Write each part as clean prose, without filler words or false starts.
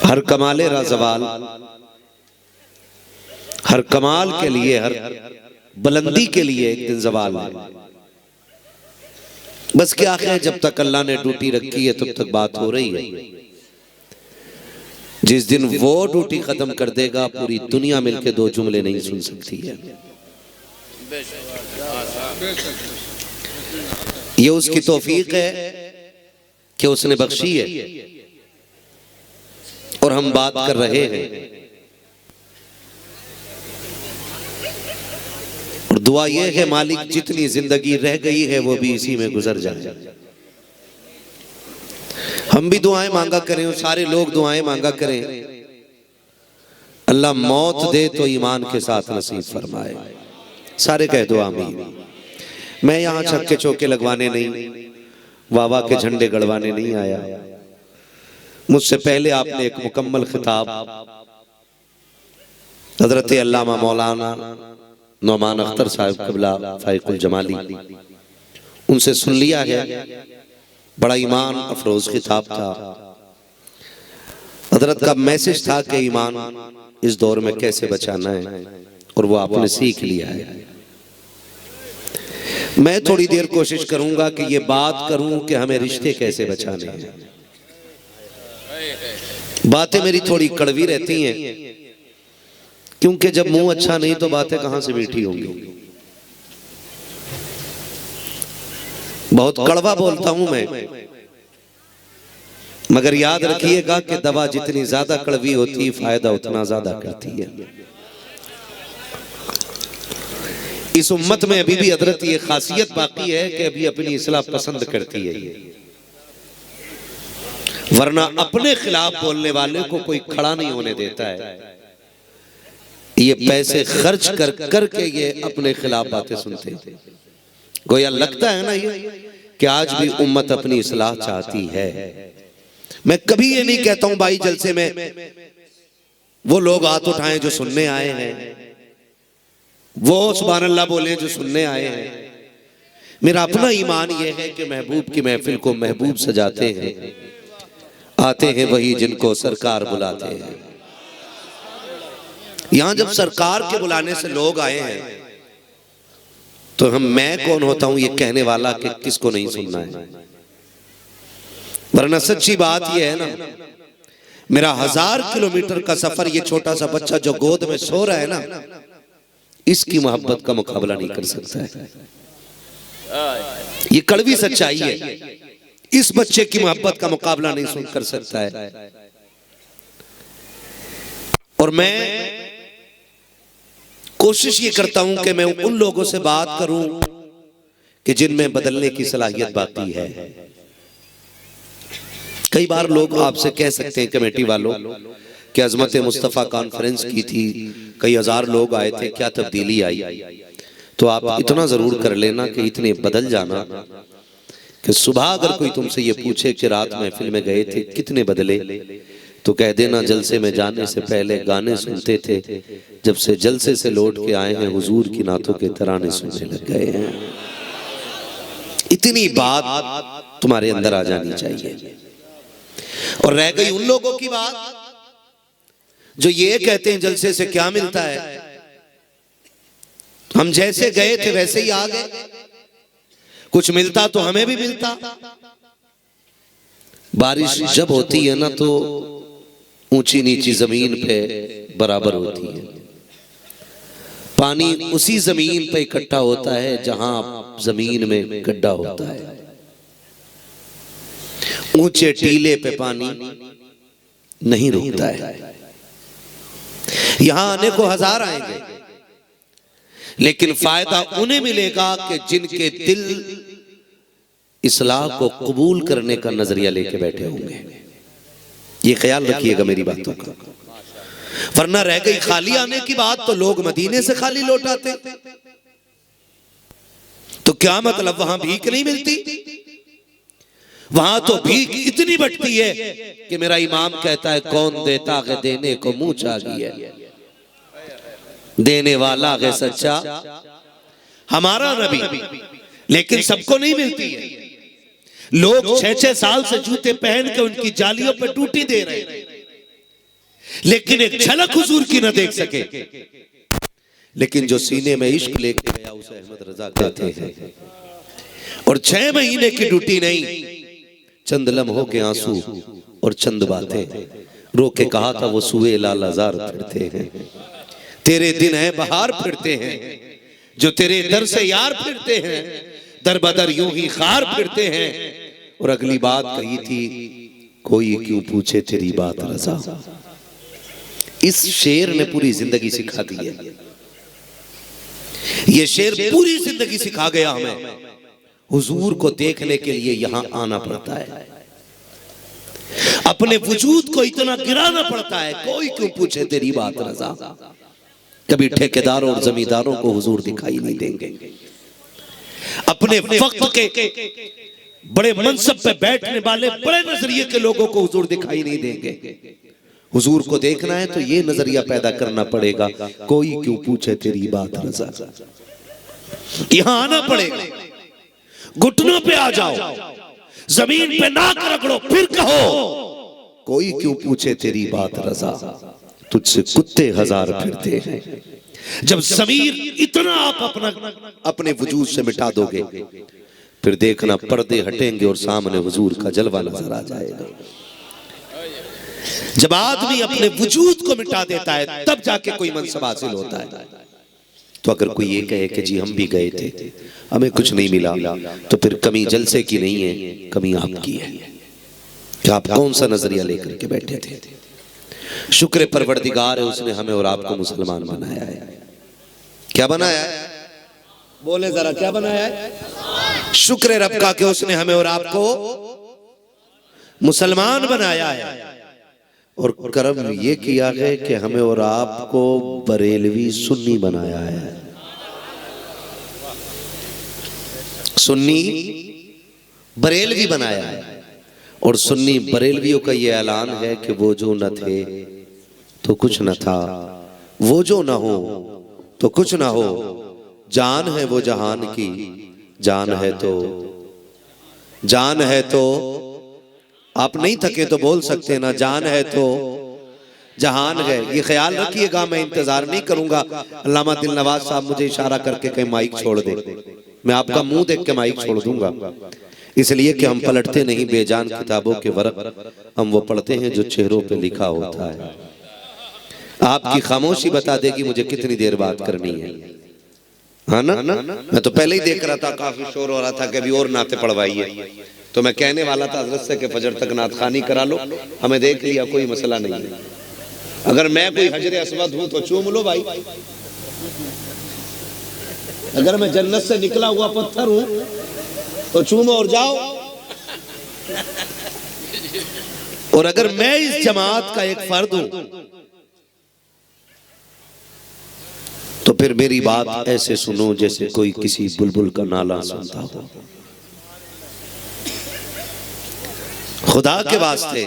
हर कमाले राज़वाल, हर कमाल के लिए, हर बुलंदी के लिए एक दिन जवाल है। बस क्या है, जब तक अल्लाह ने ड्यूटी रखी है तब तक बात हो रही है। जिस दिन वो ड्यूटी खत्म कर देगा, पूरी दुनिया मिलके दो जुमले नहीं सुन सकती है। ये उसकी तौफीक है कि उसने बख्शी है और हम बात कर रहे हैं। और दुआ ये है मालिक जितनी जिंदगी रह गई है वो भी इसी में गुजर जाए। हम भी दुआएं मांगा करें और सारे लोग दुआएं मांगा करें, अल्लाह मौत दे तो ईमान के साथ नसीब फरमाए। सारे कह दो आमीन। मैं यहाँ छक्के चौके लगवाने नहीं, वावा के झंडे गड़वाने नहीं आया। मुझसे पहले आपने एक मुकम्मल खिताब हजरत अल्लामा मौलाना नौमान अख्तर साहब क़िबला फाइकुल जमाली उनसे सुन लिया है। बड़ा ईमान अफरोज खिताब था। हजरत का मैसेज था कि ईमान इस दौर में कैसे बचाना है, और वो आपने सीख लिया है। मैं थोड़ी देर कोशिश करूंगा कि ये बात करूं कि हमें रिश्ते कैसे बचाने हैं। बातें मेरी थोड़ी कड़वी रहती हैं, क्योंकि जब मुंह अच्छा नहीं तो बातें कहां से मीठी होंगी। बहुत कड़वा बोलता हूं मैं, मगर याद रखिएगा कि दवा जितनी ज्यादा कड़वी होती है फायदा उतना ज्यादा करती है। इस उम्मत में अभी भी हजरत ये खासियत बाकी है कि अभी अपनी इस्लाह पसंद करती है ये, वरना अपने खिलाफ बोलने वाले को कोई खड़ा नहीं होने देता है। ये पैसे खर्च कर करके ये अपने खिलाफ बातें सुनते हैं। गोया लगता है ना ये कि आज भी उम्मत अपनी इस्लाह चाहती है। मैं कभी ये नहीं कहता हूं भाई जलसे में वो लोग हाथ उठाएं जो सुनने आए हैं, वो सुभान अल्लाह बोले जो सुनने आए हैं। मेरा अपना ईमान ये है कि महबूब की महफिल को महबूब सजाते हैं, आते हैं वही जिनको सरकार बुलाते हैं। यहां जब सरकार के बुलाने से लोग आए हैं तो मैं कौन होता हूं ये कहने वाला कि किसको नहीं सुनना है। वरना सच्ची बात ये है ना, मेरा 1000 किलोमीटर का सफर ये छोटा सा बच्चा जो गोद में सो रहा है ना, इसकी मोहब्बत का मुकाबला नहीं कर सकता है। ये कड़वी सच्चाई है। इस बच्चे की मोहब्बत का मुकाबला नहीं सुन कर सकता है। और मैं कोशिश ये करता हूं कि मैं उन लोगों से बात करूं कि जिनमें बदलने की सलाहियत बाकी है। कई बार लोग आपसे कह सकते हैं कमेटी वालों कि अजमत मुस्तफ़ा कॉन्फ्रेंस की थी, कई हजार लोग आए थे, क्या तब्दीली आई? तो आप इतना जरूर कर लेना कि इतने बदल जाना कि सुबह अगर कोई तुमसे ये पूछे कि रात महफिल में गए थे कितने बदले, तो कह देना जलसे में जाने से पहले गाने सुनते थे, जब से जलसे से लौट के आए हैं हुजूर की नातों के तराने सुनने लग गए हैं। इतनी बात तुम्हारे अंदर आ जानी चाहिए। और रह गई उन लोगों की बात जो ये कहते हैं जलसे से क्या मिलता है, हम जैसे गए थे वैसे ही आ गए, कुछ मिलता तो हमें भी मिलता। बारिश जब होती है ना तो ऊंची नीची जमीन पे बराबर होती है। पानी उसी जमीन पे इकट्ठा होता है जहां जमीन में गड्ढा होता है। ऊंचे टीले पे पानी नहीं रुकता है। यहां आने को 1000 आएंगे, लेकिन फायदा उन्हें मिलेगा कि जिनके दिल इस्लाह को कबूल करने का नजरिया लेके बैठे होंगे। ये ख्याल रखिएगा मेरी बातों का। वरना रह गई खाली आने की बात, तो लोग मदीने से खाली लौट आते, तो क्या मतलब वहां भीख नहीं मिलती? वहां तो भीख इतनी बटती है कि मेरा इमाम कहता है कौन देता है देने को मुंह चाही है, देने वाला है सच्चा हमारा नबी। लेकिन सबको नहीं मिलती है। लोग 6-6 साल से जूते पहन के उनकी जालियों पे टूटी दे रहे हैं, लेकिन एक झलक हुजूर की न देख सके। लेकिन जो सीने में इश्क लेके गया उसे अहमद रजा कहते हैं। और 6 महीने की ड्यूटी नहीं, चंद लम्हों के आंसू और चंद बातें रो के कहा था वो सुए लाल हजार फिरते हैं। तेरे दिन है बहार फिरते हैं, जो तेरे दर से यार फिरते हैं, दर बदर यूं ही खार फिरते हैं। और अगली बात कही थी, कोई क्यों पूछे तेरी बात रजा। इस शेर ने पूरी जिंदगी सिखा दी है। ये शेर पूरी जिंदगी सिखा गया हमें। हुजूर को देखने के लिए यहां आना पड़ता है, अपने वजूद को इतना गिराना पड़ता है, कोई क्यों पूछे तेरी बात रजा। कभी ठेकेदारों और जमींदारों को हुजूर दिखाई नहीं देंगे, अपने वक्त के बड़े मनसब पे बैठने वाले बड़े नजरिए के लोगों को हुजूर दिखाई नहीं देंगे। हुजूर को देखना है तो ये नजरिया पैदा करना पड़ेगा, कोई क्यों पूछे तेरी बात रजा। यहां आना पड़ेगा, घुटनों पे आ जाओ, जमीन पे नाक रगड़ो, फिर कहो कोई क्यों पूछे तेरी बात रजा। तुझसे कुत्ते हजार फिरते हैं। जब ज़मीर इतना आप अपने वजूद से मिटा दोगे, फिर देखना पर्दे हटेंगे और सामने हुजूर का जलवा नजर आ जाएगा। जब आदमी अपने वजूद को मिटा देता है तब जाके कोई मनसब हासिल होता है। तो अगर कोई ये कहे कि जी हम भी गए थे, हमें कुछ नहीं मिला, तो फिर कमी जलसे की नहीं है, कमी आपकी है कि आप कौन सा नजरिया लेकर के बैठे थे। शुक्र परवरदिगार है, उसने हमें और आपको मुसलमान बनाया है। क्या बनाया है? बोले जरा, क्या बनाया है? शुक्र रब का कि उसने हमें और आपको मुसलमान बनाया है। और करम ये किया है कि हमें और आपको बरेलवी सुन्नी बनाया है। सुन्नी बरेलवी बनाया है। और सुन्नी बरेलवियों का ये ऐलान है कि वो जो न थे तो कुछ न था, वो जो न हो तो कुछ न हो, जान है वो जहान की, जान है तो आप नहीं थके तो बोल सकते ना, जान है तो जहान है। ये ख्याल रखिएगा, मैं इंतजार नहीं करूंगा अल्लामा दिल नवाज साहब मुझे इशारा करके कहीं माइक छोड़ दे, मैं आपका मुंह देख के माइक छोड़ दूंगा। इसलिए कि हम पलटते नहीं बेजान किताबों के वर्क, हम वो पढ़ते हैं जो चेहरों पे लिखा होता है। आपकी खामोशी बता देगी मुझे कितनी देर बात करनी है, हाँ ना? मैं तो पहले ही देख रहा था, काफी शोर हो रहा था कि अभी और नाते पढ़वाइए, तो मैं कहने वाला था हजरत से कि फजर तक नात खानी करा लो, हमें देख लिया, कोई मसला नहीं है। अगर मैं कोई हजर अस्वद हूं तो चूम लो भाई, अगर मैं जन्नत से निकला हुआ पत्थर हूं तो चूमो और जाओ। और अगर मैं इस जमात का एक फर्द हूं तो फिर मेरी बात ऐसे सुनो जैसे कोई किसी बुलबुल का नाला सुनता हो। खुदा के वास्ते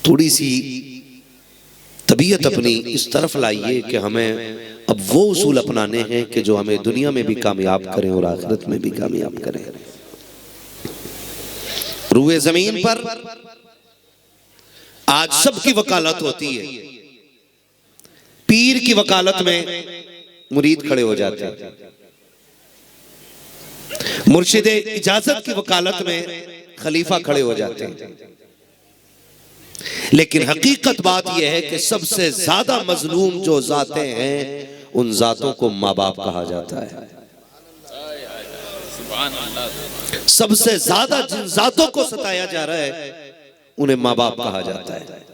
थोड़ी सी तबीयत अपनी इस तरफ लाइए कि हमें अब वो उसूल अपनाने हैं कि जो हमें दुनिया में भी कामयाब करें और आखिरत में भी कामयाब करें। रूए जमीन पर आज सबकी वकालत होती है। पीर की वकालत में मुरीद खड़े हो जाते हैं, मुर्शिद इजाजत की वकालत में खलीफा खड़े हो जाते हैं। लेकिन हकीकत बात यह है कि सबसे ज्यादा मजलूम जो जातें हैं उन जातों को माँ बाप कहा जाता है। सबसे ज्यादा जिन जातों को सताया जा रहा है उन्हें माँ बाप कहा जाता है।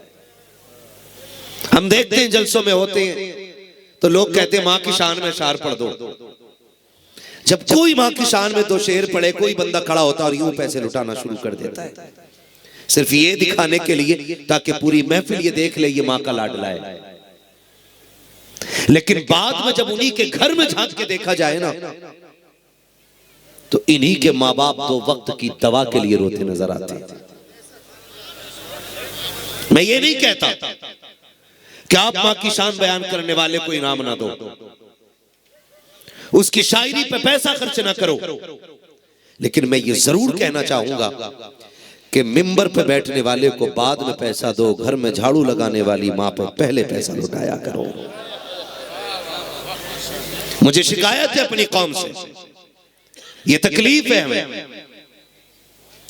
हम देखते हैं जलसों में होते हैं तो लोग कहते हैं माँ की शान में शार पढ़ दो। जब कोई माँ की शान में 2 शेर पढ़े, कोई बंदा खड़ा होता और यूं पैसे लुटाना शुरू कर देता है, सिर्फ ये दिखाने के लिए ताकि पूरी महफिल ये देख ले ये माँ का लाडला है। लेकिन बाद में जब उन्हीं के घर में झांक के देखा जाए ना तो इन्हीं के माँ बाप 2 वक्त की दवा के लिए रोते नजर आते हैं। मैं ये नहीं कहता कि आप माँ की शान बयान करने वाले को इनाम ना दो, उसकी शायरी पे पैसा खर्च ना करो, लेकिन मैं ये जरूर कहना चाहूंगा कि मिंबर पे बैठने वाले को बाद में पैसा दो, घर में झाड़ू लगाने वाली माँ पर पहले पैसा लौटाया करो। मुझे शिकायत है अपनी कौम से, ये तकलीफ है हमें,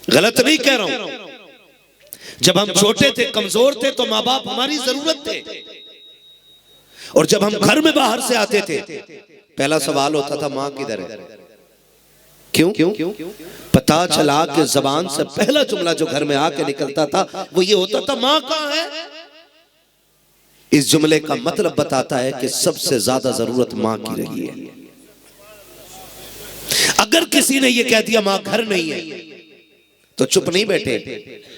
गलत नहीं कह रहा हूं। जब हम छोटे थे, कमजोर थे, तो माँ बाप हमारी जरूरत थे, और जब हम घर में बाहर से आते थे पहला सवाल होता था माँ किधर है। क्यों? पता चला कि जबान से पहला जुमला जो घर में आके निकलता था वो ये होता था, माँ कहाँ है। इस जुमले का मतलब बताता है कि सबसे ज्यादा जरूरत माँ की रही है। अगर किसी ने ये कह दिया माँ घर नहीं है तो चुप नहीं बैठे,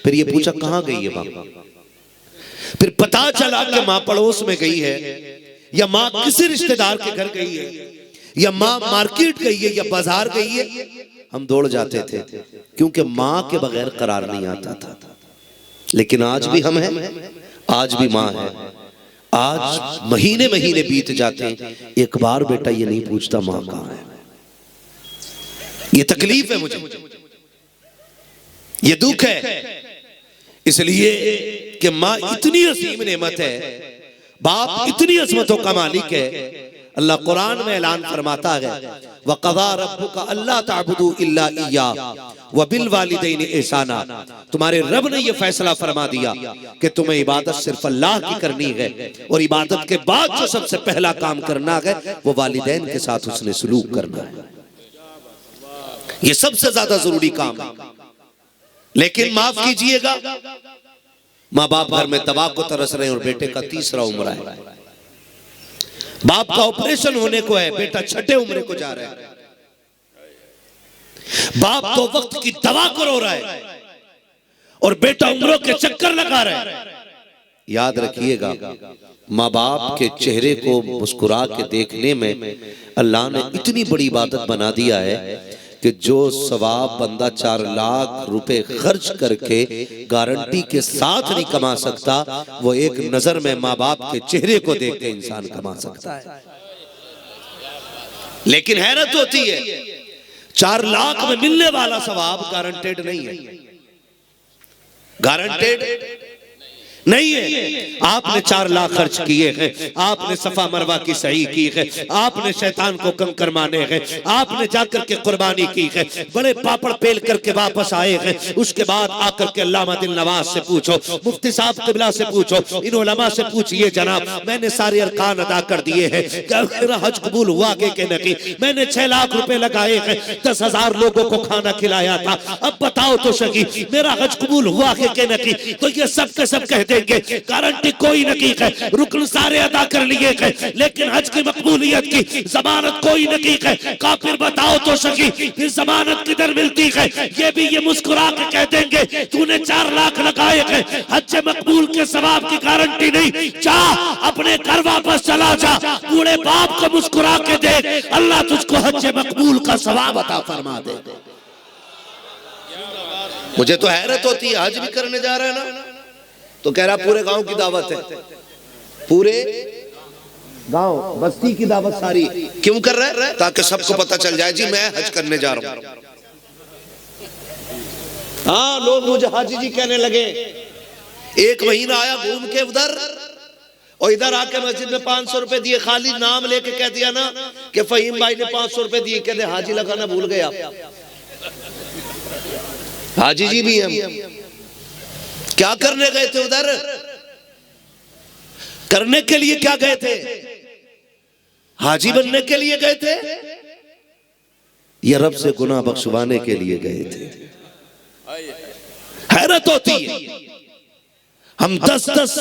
फिर ये पूछा कहाँ गई है माँ। फिर पता चला कि माँ पड़ोस में गई है, या माँ किसी रिश्तेदार के घर गई है, या माँ मार्केट गई है, या बाजार गई है, हम दौड़ जाते थे, क्योंकि माँ के बगैर करार नहीं आता था। लेकिन आज भी हम हैं, आज भी माँ है। आज महीने महीने बीत जाते हैं, एक बार बेटा ये नहीं पूछता माँ कहाँ है। ये तकलीफ है मुझे, ये दुख है, इसलिए कि माँ इतनी असीम नेमत है, बाप इतनी अजमतों का मालिक है। अल्लाह कुरान में ऐलान फरमाता है, वक़ज़ा रब्बुका अल्ला ताबुदू इल्ला इय्या व बिल वालिदैनि इहसाना। तुम्हारे रब ने यह फैसला फरमा दिया कि तुम्हें इबादत सिर्फ अल्लाह की करनी है, और इबादत के बाद जो सबसे पहला काम करना है वो वालिदैन के साथ उसने सलूक करना है। ये सबसे ज्यादा जरूरी काम है। लेकिन माफ कीजिएगा, माँ बाप घर में दवा को तरस रहे हैं और बेटे का तीसरा उम्र है, बाप का ऑपरेशन होने को है, बेटा छठे उम्र को जा रहा है, बाप तो वक्त की दवा को रो रहा है और बेटा उम्रों के चक्कर लगा रहा है। याद रखिएगा, माँ बाप के चेहरे को मुस्कुरा के देखने में अल्लाह ने इतनी बड़ी इबादत बना दिया है कि जो सवाब बंदा 4 लाख रुपए खर्च करके गारंटी के साथ नहीं कमा सकता, वो एक नजर में माँ बाप के चेहरे को देख के इंसान कमा सकता है। लेकिन हैरत होती है, 4 लाख में मिलने वाला सवाब गारंटेड नहीं है, गारंटेड नहीं है। आपने 4 लाख खर्च किए हैं, आपने सफा मरवा की सही की है, आपने शैतान को कंकर माने हैं, आपने जाकर के कुर्बानी की है, बड़े पापड़ पेल करके वापस आए हैं। उसके बाद आकर के अल्लामा दिल नवाज से पूछो, मुफ्ती साहब किबला से पूछो, इन उलमा से पूछिए, जनाब मैंने सारे अरकान अदा कर दिए हैं, क्या मेरा हज कबूल हुआ के नहीं? मैंने 6 लाख रुपए लगाए हैं, 10,000 लोगों को खाना खिलाया था, अब बताओ तो सही मेरा हज कबूल हुआ के नहीं? तो ये सब के सब कहते गारंटी कोई नहीं है, रुकन सारे अदा कर लिए हैं, लेकिन हज की मकबूलियत की जमानत कोई नहीं है। काफिर बताओ तो सही फिर जमानत किधर मिलती है? ये भी ये मुस्कुरा के कह देंगे तूने 4 लाख लगाए हैं, हज मकबूल के सवाब की गारंटी नहीं, जा अपने घर वापस चला जा, पूरे बाप को मुस्कुरा के देख, अल्लाह तुझको हज मकबूल का सवाब अता फरमा दे। मुझे तो हैरत होती है, हज भी करने जा रहा है ना, तो कह रहा पूरे गांव की दावत है, पूरे गांव बस्ती की दावत सारी। क्यों कर रहा है? ताकि सबको पता चल जाए जी मैं हज करने जा रहा हूं। हाँ, लोग मुझे हाजी जी कहने लगे। 1 महीना आया घूम के उधर, और इधर आके मस्जिद में 500 रुपए दिए, खाली नाम लेके कह दिया ना कि फहीम भाई ने 500 रुपए दिए, कहते हाजी लगाना भूल गया। हाजी जी भी हम क्या करने गए थे उधर? करने के लिए क्या गए थे? हाजी बनने के लिए गए थे या रब से गुनाह बख्शवाने के लिए गए थे? हैरत होती है, हम 10-10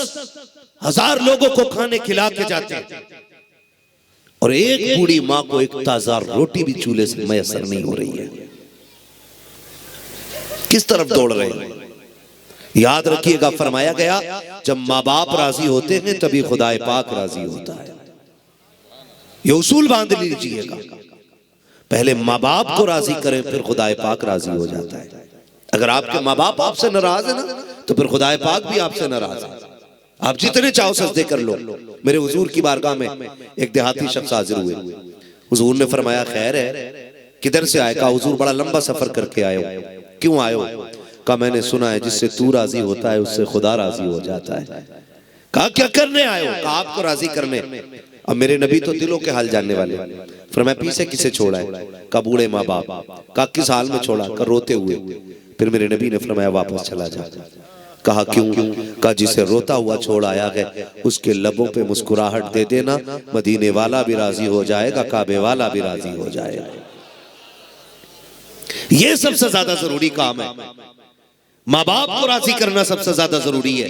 हजार लोगों को खाने खिला के जाते हैं और एक बूढ़ी मां को एक ताजा रोटी भी चूल्हे से मैसर नहीं हो रही है। किस तरफ दौड़ रहे हैं? याद रखिएगा, फरमाया गया जब माँ बाप राजी होते हैं तभी खुदाए पाक राजी होता है। ये उसूल बांध लीजिएगा, पहले माँ बाप को राजी करें फिर खुदाए पाक राजी हो जाता है। अगर आपके माँ बाप आपसे नाराज है ना तो फिर खुदाए पाक भी आपसे नाराज है। आप जितने चाहो सजदे कर लो। मेरे हुजूर की बारगाह में एक देहाती शख्स हाजिर हुए। हुजूर ने फरमाया खैर है, किधर से आए? कहा हुजूर बड़ा लंबा सफर करके आए हो। क्यों आए हो? कहा मैंने सुना है जिससे तू राजी होता है उससे खुदा राजी हो जाता है। कहा क्या करने आए हो? कहा आपको राजी करने। अब मेरे नबी तो दिलों के हाल जानने वाले। फरमाया पीछे किसे छोड़ा है? कहा बूढ़े माँ बाप। कहा किस हाल में छोड़ा? कहा रोते हुए। फिर मेरे नबी ने फरमाया वापस चला जा। कहा क्यों? कहा जिसे रोता हुआ छोड़ आया है उसके लबों पे मुस्कुराहट दे देना, मदीने वाला भी राजी हो जाएगा, काबे वाला भी राजी हो जाएगा। ये सबसे ज्यादा जरूरी काम है। माँ बाप को राजी करना सबसे ज्यादा जरूरी है,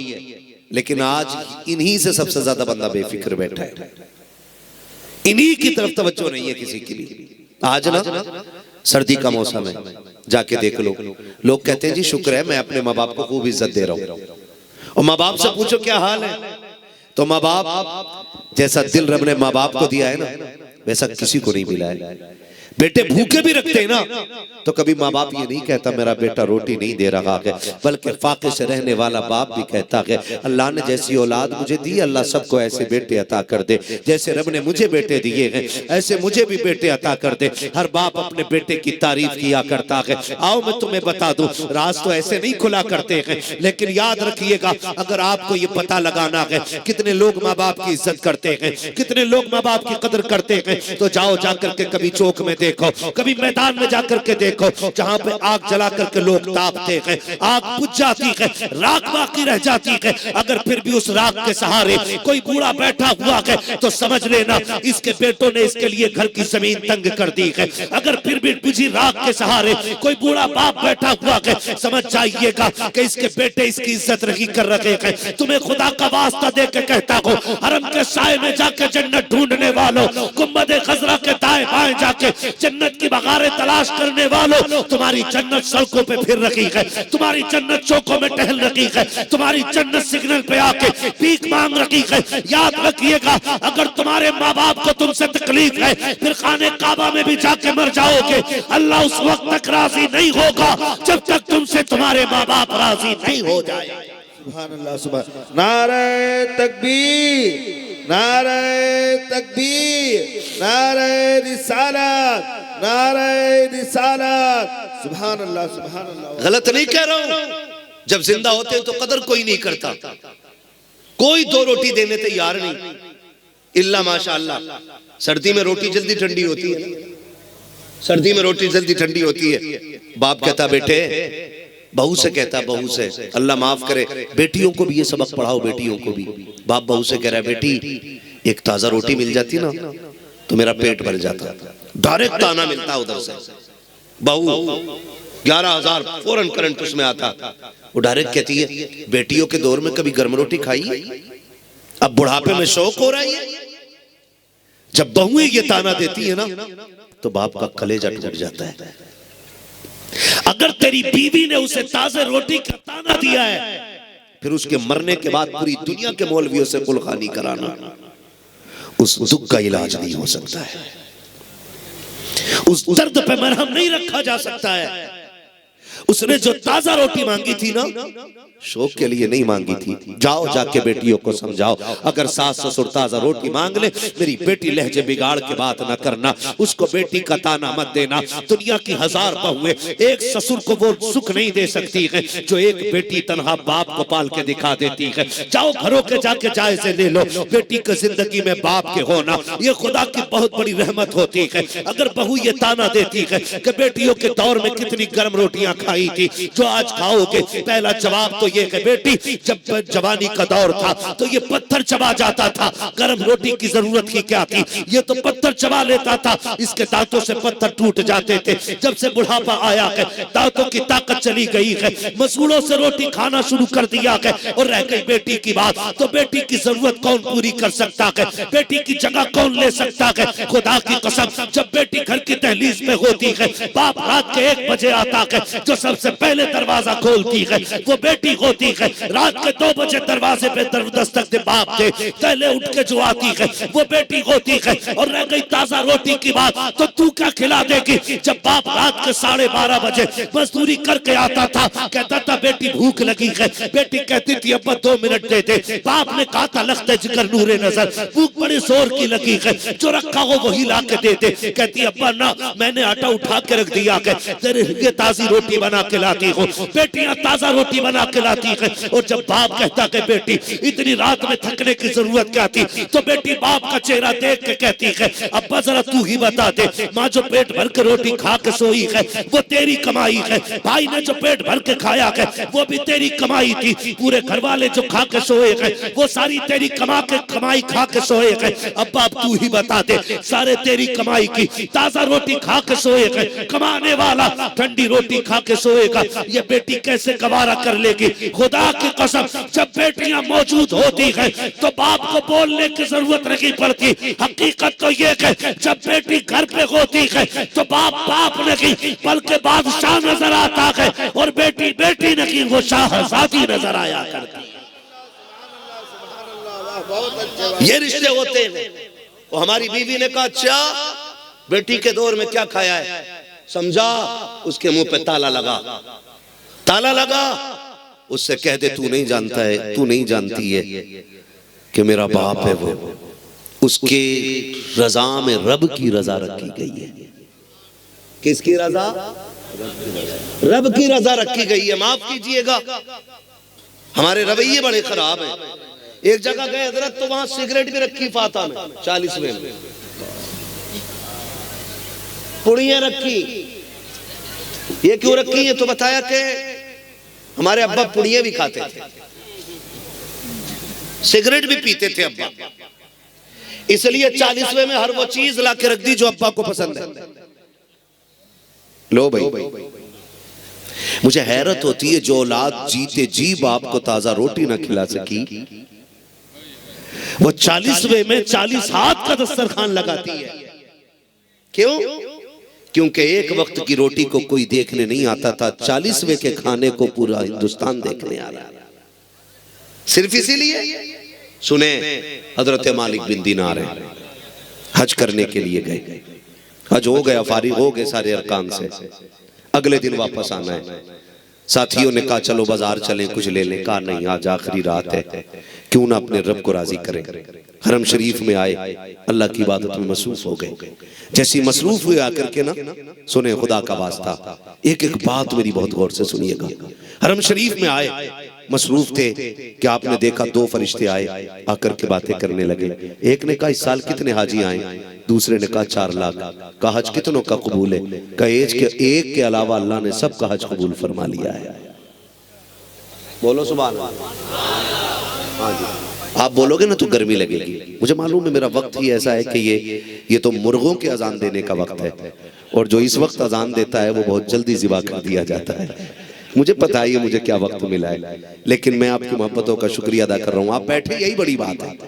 लेकिन आज इन्हीं से सबसे ज्यादा बंदा बेफिक्र बैठा है। इन्हीं की तरफ तवज्जो नहीं है किसी की भी। आज ना सर्दी का मौसम है, जाके देख लो, लोग कहते हैं जी शुक्र है मैं अपने माँ बाप को खूब इज्जत दे रहा हूं। और माँ बाप से पूछो क्या हाल है, तो माँ बाप जैसा दिल रब ने माँ बाप को दिया है ना वैसा किसी को नहीं मिला है। बेटे भूखे भी रखते हैं ना तो कभी माँ बाप ये नहीं कहता मेरा बेटा रोटी नहीं दे रहा है, बल्कि फाके से रहने वाला बाप भी कहता है अल्लाह ने जैसी औलाद मुझे दी अल्लाह सबको ऐसे बेटे अता कर दे, जैसे रब ने मुझे बेटे दिए हैं ऐसे मुझे भी बेटे अता कर दे। हर बाप अपने बेटे की तारीफ किया करता है। आओ मैं तुम्हें बता दूं, राज तो ऐसे नहीं खुला करते हैं, लेकिन याद रखिएगा अगर आपको ये पता लगाना है कितने लोग माँ बाप की इज्जत करते हैं, कितने लोग माँ बाप की कदर करते हैं, तो जाओ जाकर के कभी चौक में देखो, कभी मैदान में जाकर के देखो जहां पे आग जला करके लोग तापते हैं, आग बुझ जाती है, राख बाकी रह जाती है, अगर फिर भी उस राख के सहारे कोई बूढ़ा बैठा हुआ है तो समझ लेना इसके बेटों ने इसके लिए घर की जमीन तंग कर दी है। अगर फिर भी बुझी राख के सहारे कोई बूढ़ा बाप बैठा हुआ है समझ जाइएगा कि इसके बेटे इसकी इज्जत नहीं कर रहे हैं। तुम्हें खुदा का वास्ता दे के कहता हूँ, हरम के साए में जाके जन्नत ढूंढने वालों, गुम्बद खजरा के दाएं बाएं जाके जन्नत की बगारें तलाश करने वालों, तुम्हारी जन्नत सड़कों पे फिर रखी है, तुम्हारी जन्नत चौकों में टहल रखी है, तुम्हारी जन्नत सिग्नल पे आके भीख मांग रखी है। याद रखिएगा अगर तुम्हारे माँ बाप को तुमसे तकलीफ है फिर खाने काबा में भी जाके मर जाओगे, अल्लाह उस वक्त तक राजी नहीं होगा जब तक तुमसे तुम्हारे माँ बाप राजी नहीं हो जाए। सुभान अल्लाह, सुभान। नारे तकबीर, नारे तकबीर, नारे रिसालत, नारे रिसालत। सुभान अल्लाह, सुभान अल्लाह। गलत नहीं कह रहा हूं, जब जिंदा होते हैं तो कदर कोई नहीं करता, कोई दो रोटी देने तैयार नहीं, इल्ला माशाअल्लाह। सर्दी में रोटी जल्दी ठंडी होती है, सर्दी में रोटी जल्दी ठंडी होती है। बाप कहता बेटे, बहू से कहता बहू से, अल्लाह माफ करे बेटियों को भी ये सबक पढ़ाओ, बेटियों को भी। बाप बहू से कह रहा है बेटी एक ताजा रोटी मिल जाती ना तो मेरा पेट भर जाता। डायरेक्ट ताना मिलता उधर से, बहू 11,000 फौरन करंट उसमें आता। वो डायरेक्ट कहती है बेटियों के दौर में कभी गर्म रोटी खाई, अब बुढ़ापे में शौक हो रहा है। जब बहुएं ये ताना देती है ना तो बाप का कलेजा टूट जाता है। अगर तेरी बीवी ने उसे ताजे रोटी का ताना दिया है फिर उसके मरने के बाद पूरी दुनिया के मौलवियों से कुलखानी कराना उस दुख का इलाज नहीं हो सकता है, उस दर्द पे मरहम नहीं रखा जा सकता है। उसने जो ताजा रोटी मांगी थी ना शौक के लिए नहीं मांगी थी। जाओ जाके बेटियों को समझाओ, अगर सास ससुर ताजा रोटी मांग ले मेरी बेटी लहजे बिगाड़ के बात ना करना, उसको बेटी का ताना मत देना। दुनिया की 1000 बहुएं एक ससुर को वो सुख नहीं दे सकती है जो एक बेटी तन्हा बाप को पाल के दिखा देती है। जाओ घरों के जाके जायजे ले लो, बेटी की जिंदगी में बाप के होना ये खुदा की बहुत बड़ी रहमत होती है। अगर बहू ये ताना देती है कि बेटियों के दौर में कितनी गर्म रोटियां खाई थी जो आज खाओगे, पहला जवाब तो ये है बेटी जब जवानी का दौर था तो ये पत्थर चबा जाता था, गर्म रोटी की जरूरत ही क्या थी, ये तो पत्थर चबा लेता था, इसके दांतों से पत्थर टूट जाते थे। जब से बुढ़ापा आया है दांतों की ताकत चली गई है, मसूड़ों से रोटी खाना शुरू कर दिया है और रह गई बेटी की बात, तो बेटी की जरूरत कौन पूरी कर सकता है, बेटी की जगह कौन ले सकता है। खुदा की कसम जब बेटी घर की दहलीज में होती है बाप रात के 1 बजे आता है, जो सबसे पहले दरवाजा खोलती है वो बेटी होती है। रात के 2 बजे दरवाजे पे दस्तक दे बाप थे, पहले उठ के जो आती है वो बेटी होती है। और रह गई ताजा रोटी की बात, तो तू क्या खिला देगी। जब बाप रात के 12:30 बजे मजदूरी करके आता था, कहता था बेटी भूख लगी है, बेटी कहती थी अब्बा 2 मिनट दे दे। बाप ने कहा था लख्ते जिगर नूरे नजर, भूख बड़ी जोर की लगी है, जो रखा हो वही ला के दे दे। कहती अब्बा ना, मैंने आटा उठा के रख दिया है, तेरे लिए ताजी रोटी बना के लाती हूँ, बेटियां ताजा रोटी बना के लाती हैं। और जब बाप कहता कि बेटी इतनी रात में थकने की जरूरत क्या थी, तो बेटी बाप का चेहरा देख के कहती है अब्बा जरा तू ही बता दे, माँ जो पेट भर के रोटी खा के सोई है वो तेरी कमाई है, भाई ने जो पेट भर के खाया है वो भी तेरी कमाई थी, पूरे घर वाले जो खा के सोए हैं वो सारी तेरी कमाई खा के सोए हैं। अब्बा अब तू ही बता दे, सारे तेरी कमाई की, ताजा रोटी खा के सोए हैं, कमाने वाला ठंडी रोटी खा के सोएगा, ये बेटी कैसे गवारा कर लेगी। खुदा की कसम जब बेटियां मौजूद होती है तो बाप को बोलने की जरूरत नहीं पड़ती। हकीकत तो ये है जब बेटी घर पे होती है तो बाप नहीं बल्कि बादशाह नजर आता है, और बेटी नहीं वो शाहजादी नजर आया करती। ये रिश्ते होते हैं। वो हमारी बीवी ने कहा अच्छा बेटी के दौर में क्या खाया है, समझा, उसके मुंह पे ताला लगा। उससे कह दे तू नहीं जानता है, तू नहीं जानती है कि मेरा बाप है वो, उसके रजा में रब की रजा रखी गई है। किसकी रजा? रब की रजा रखी गई है। माफ कीजिएगा हमारे रवैये बड़े खराब हैं। एक जगह गए हजरत तो वहां सिगरेट भी रखी फाता में 40वें में, पुड़ियां रखी। ये क्यों रखी है? तो बताया कि हमारे अब्बा पुड़ियां भी खाते थे, सिगरेट भी पीते थे अब्बा, इसलिए 40वें में हर वो चीज ला के रख दी जो अब्बा को पसंद है। लो भाई, मुझे हैरत होती है जो औलाद जीते जी बाप को ताजा रोटी ना खिला सकी, वो 40वें में 40 हाथ का दस्तरखान लगाती है। क्यों? क्योंकि एक वक्त की रोटी को कोई देखने नहीं आता था, 40वें के खाने को पूरा हिंदुस्तान देखने आ रहा। सिर्फ इसीलिए सुने हजरत मालिक बिन दीनार हज करने के लिए गए, हज हो गया, फारिग हो गए सारे अरकान से, अगले दिन वापस आना है। साथियों ने कहा चलो बाजार चलें कुछ ले लें, कहा नहीं आज आखिरी रात है, क्यों ना अपने रब को राजी करें। हरम शरीफ में आए, अल्लाह की इबादत में मसरूफ हो गए। जैसी मसरूफ हुए आकर के ना, सुने खुदा का वास्ता, एक एक बात मेरी बहुत गौर से सुनिएगा। हरम शरीफ में आए, मसरूफ थे कि आपने देखा 2 फरिश्ते आए, आकर के बातें करने लगे। एक ने कहा इस साल कितने हाजी आए, दूसरे ने कहा 4 लाख। कहा हज कितनों का कबूल है? कहा एक के अलावा अल्लाह ने सबका हज कबूल फरमा लिया है। बोलो सुभान अल्लाह। हाँ जी, आप बोलोगे ना तो गर्मी लगेगी। मुझे मालूम है मेरा वक्त ही ऐसा है कि ये तो मुर्गों के अजान देने का वक्त है, और जो इस वक्त अजान देता है वो बहुत जल्दी ज़िबा कर दिया जाता है। मुझे पता है मुझे क्या वक्त मिला है, लेकिन मैं आपकी मोहब्बतों का शुक्रिया अदा कर रहा हूँ। आप बैठे, यही बड़ी बात है,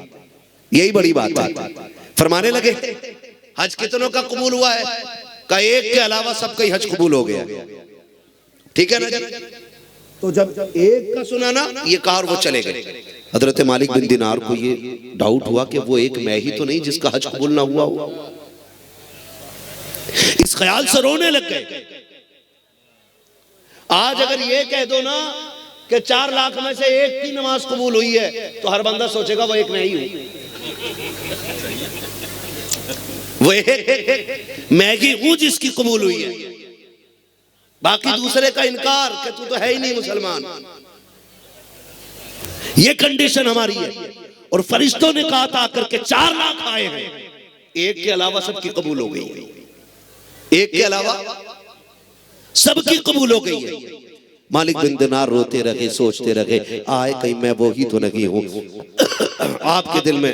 यही बड़ी बात है। फरमाने लगे हज कितनों का कबूल हुआ है? का एक के अलावा सबका ही हज कबूल हो गया। ठीक है ना? तो जब एक का सुना ना ये कहा और वो चले गए। हजरत मालिक बिन दीनार को ये डाउट हुआ कि वो एक मैं ही तो नहीं जिसका हज कबूल ना हुआ। इस ख्याल से रोने लग गए। आज अगर ये कह दो ना कि 4 लाख में से एक की नमाज कबूल हुई है, तो हर बंदा सोचेगा वो एक मैं ही हूं, वो एक मैं ही हूं जिसकी कबूल हुई है। बाकी दूसरे का इनकार कि तू तो है ही नहीं मुसलमान। ये कंडीशन हमारी है। और फरिश्तों ने कहा था आकर के 4 लाख आए हैं, एक के अलावा सबकी कबूल हो गई, एक के अलावा सबकी कबूल हो गई है। मालिक बिन दीनार रोते रहे, सोचते रहे, आए कहीं मैं वो ही तो नहीं हूं। आपके दिल में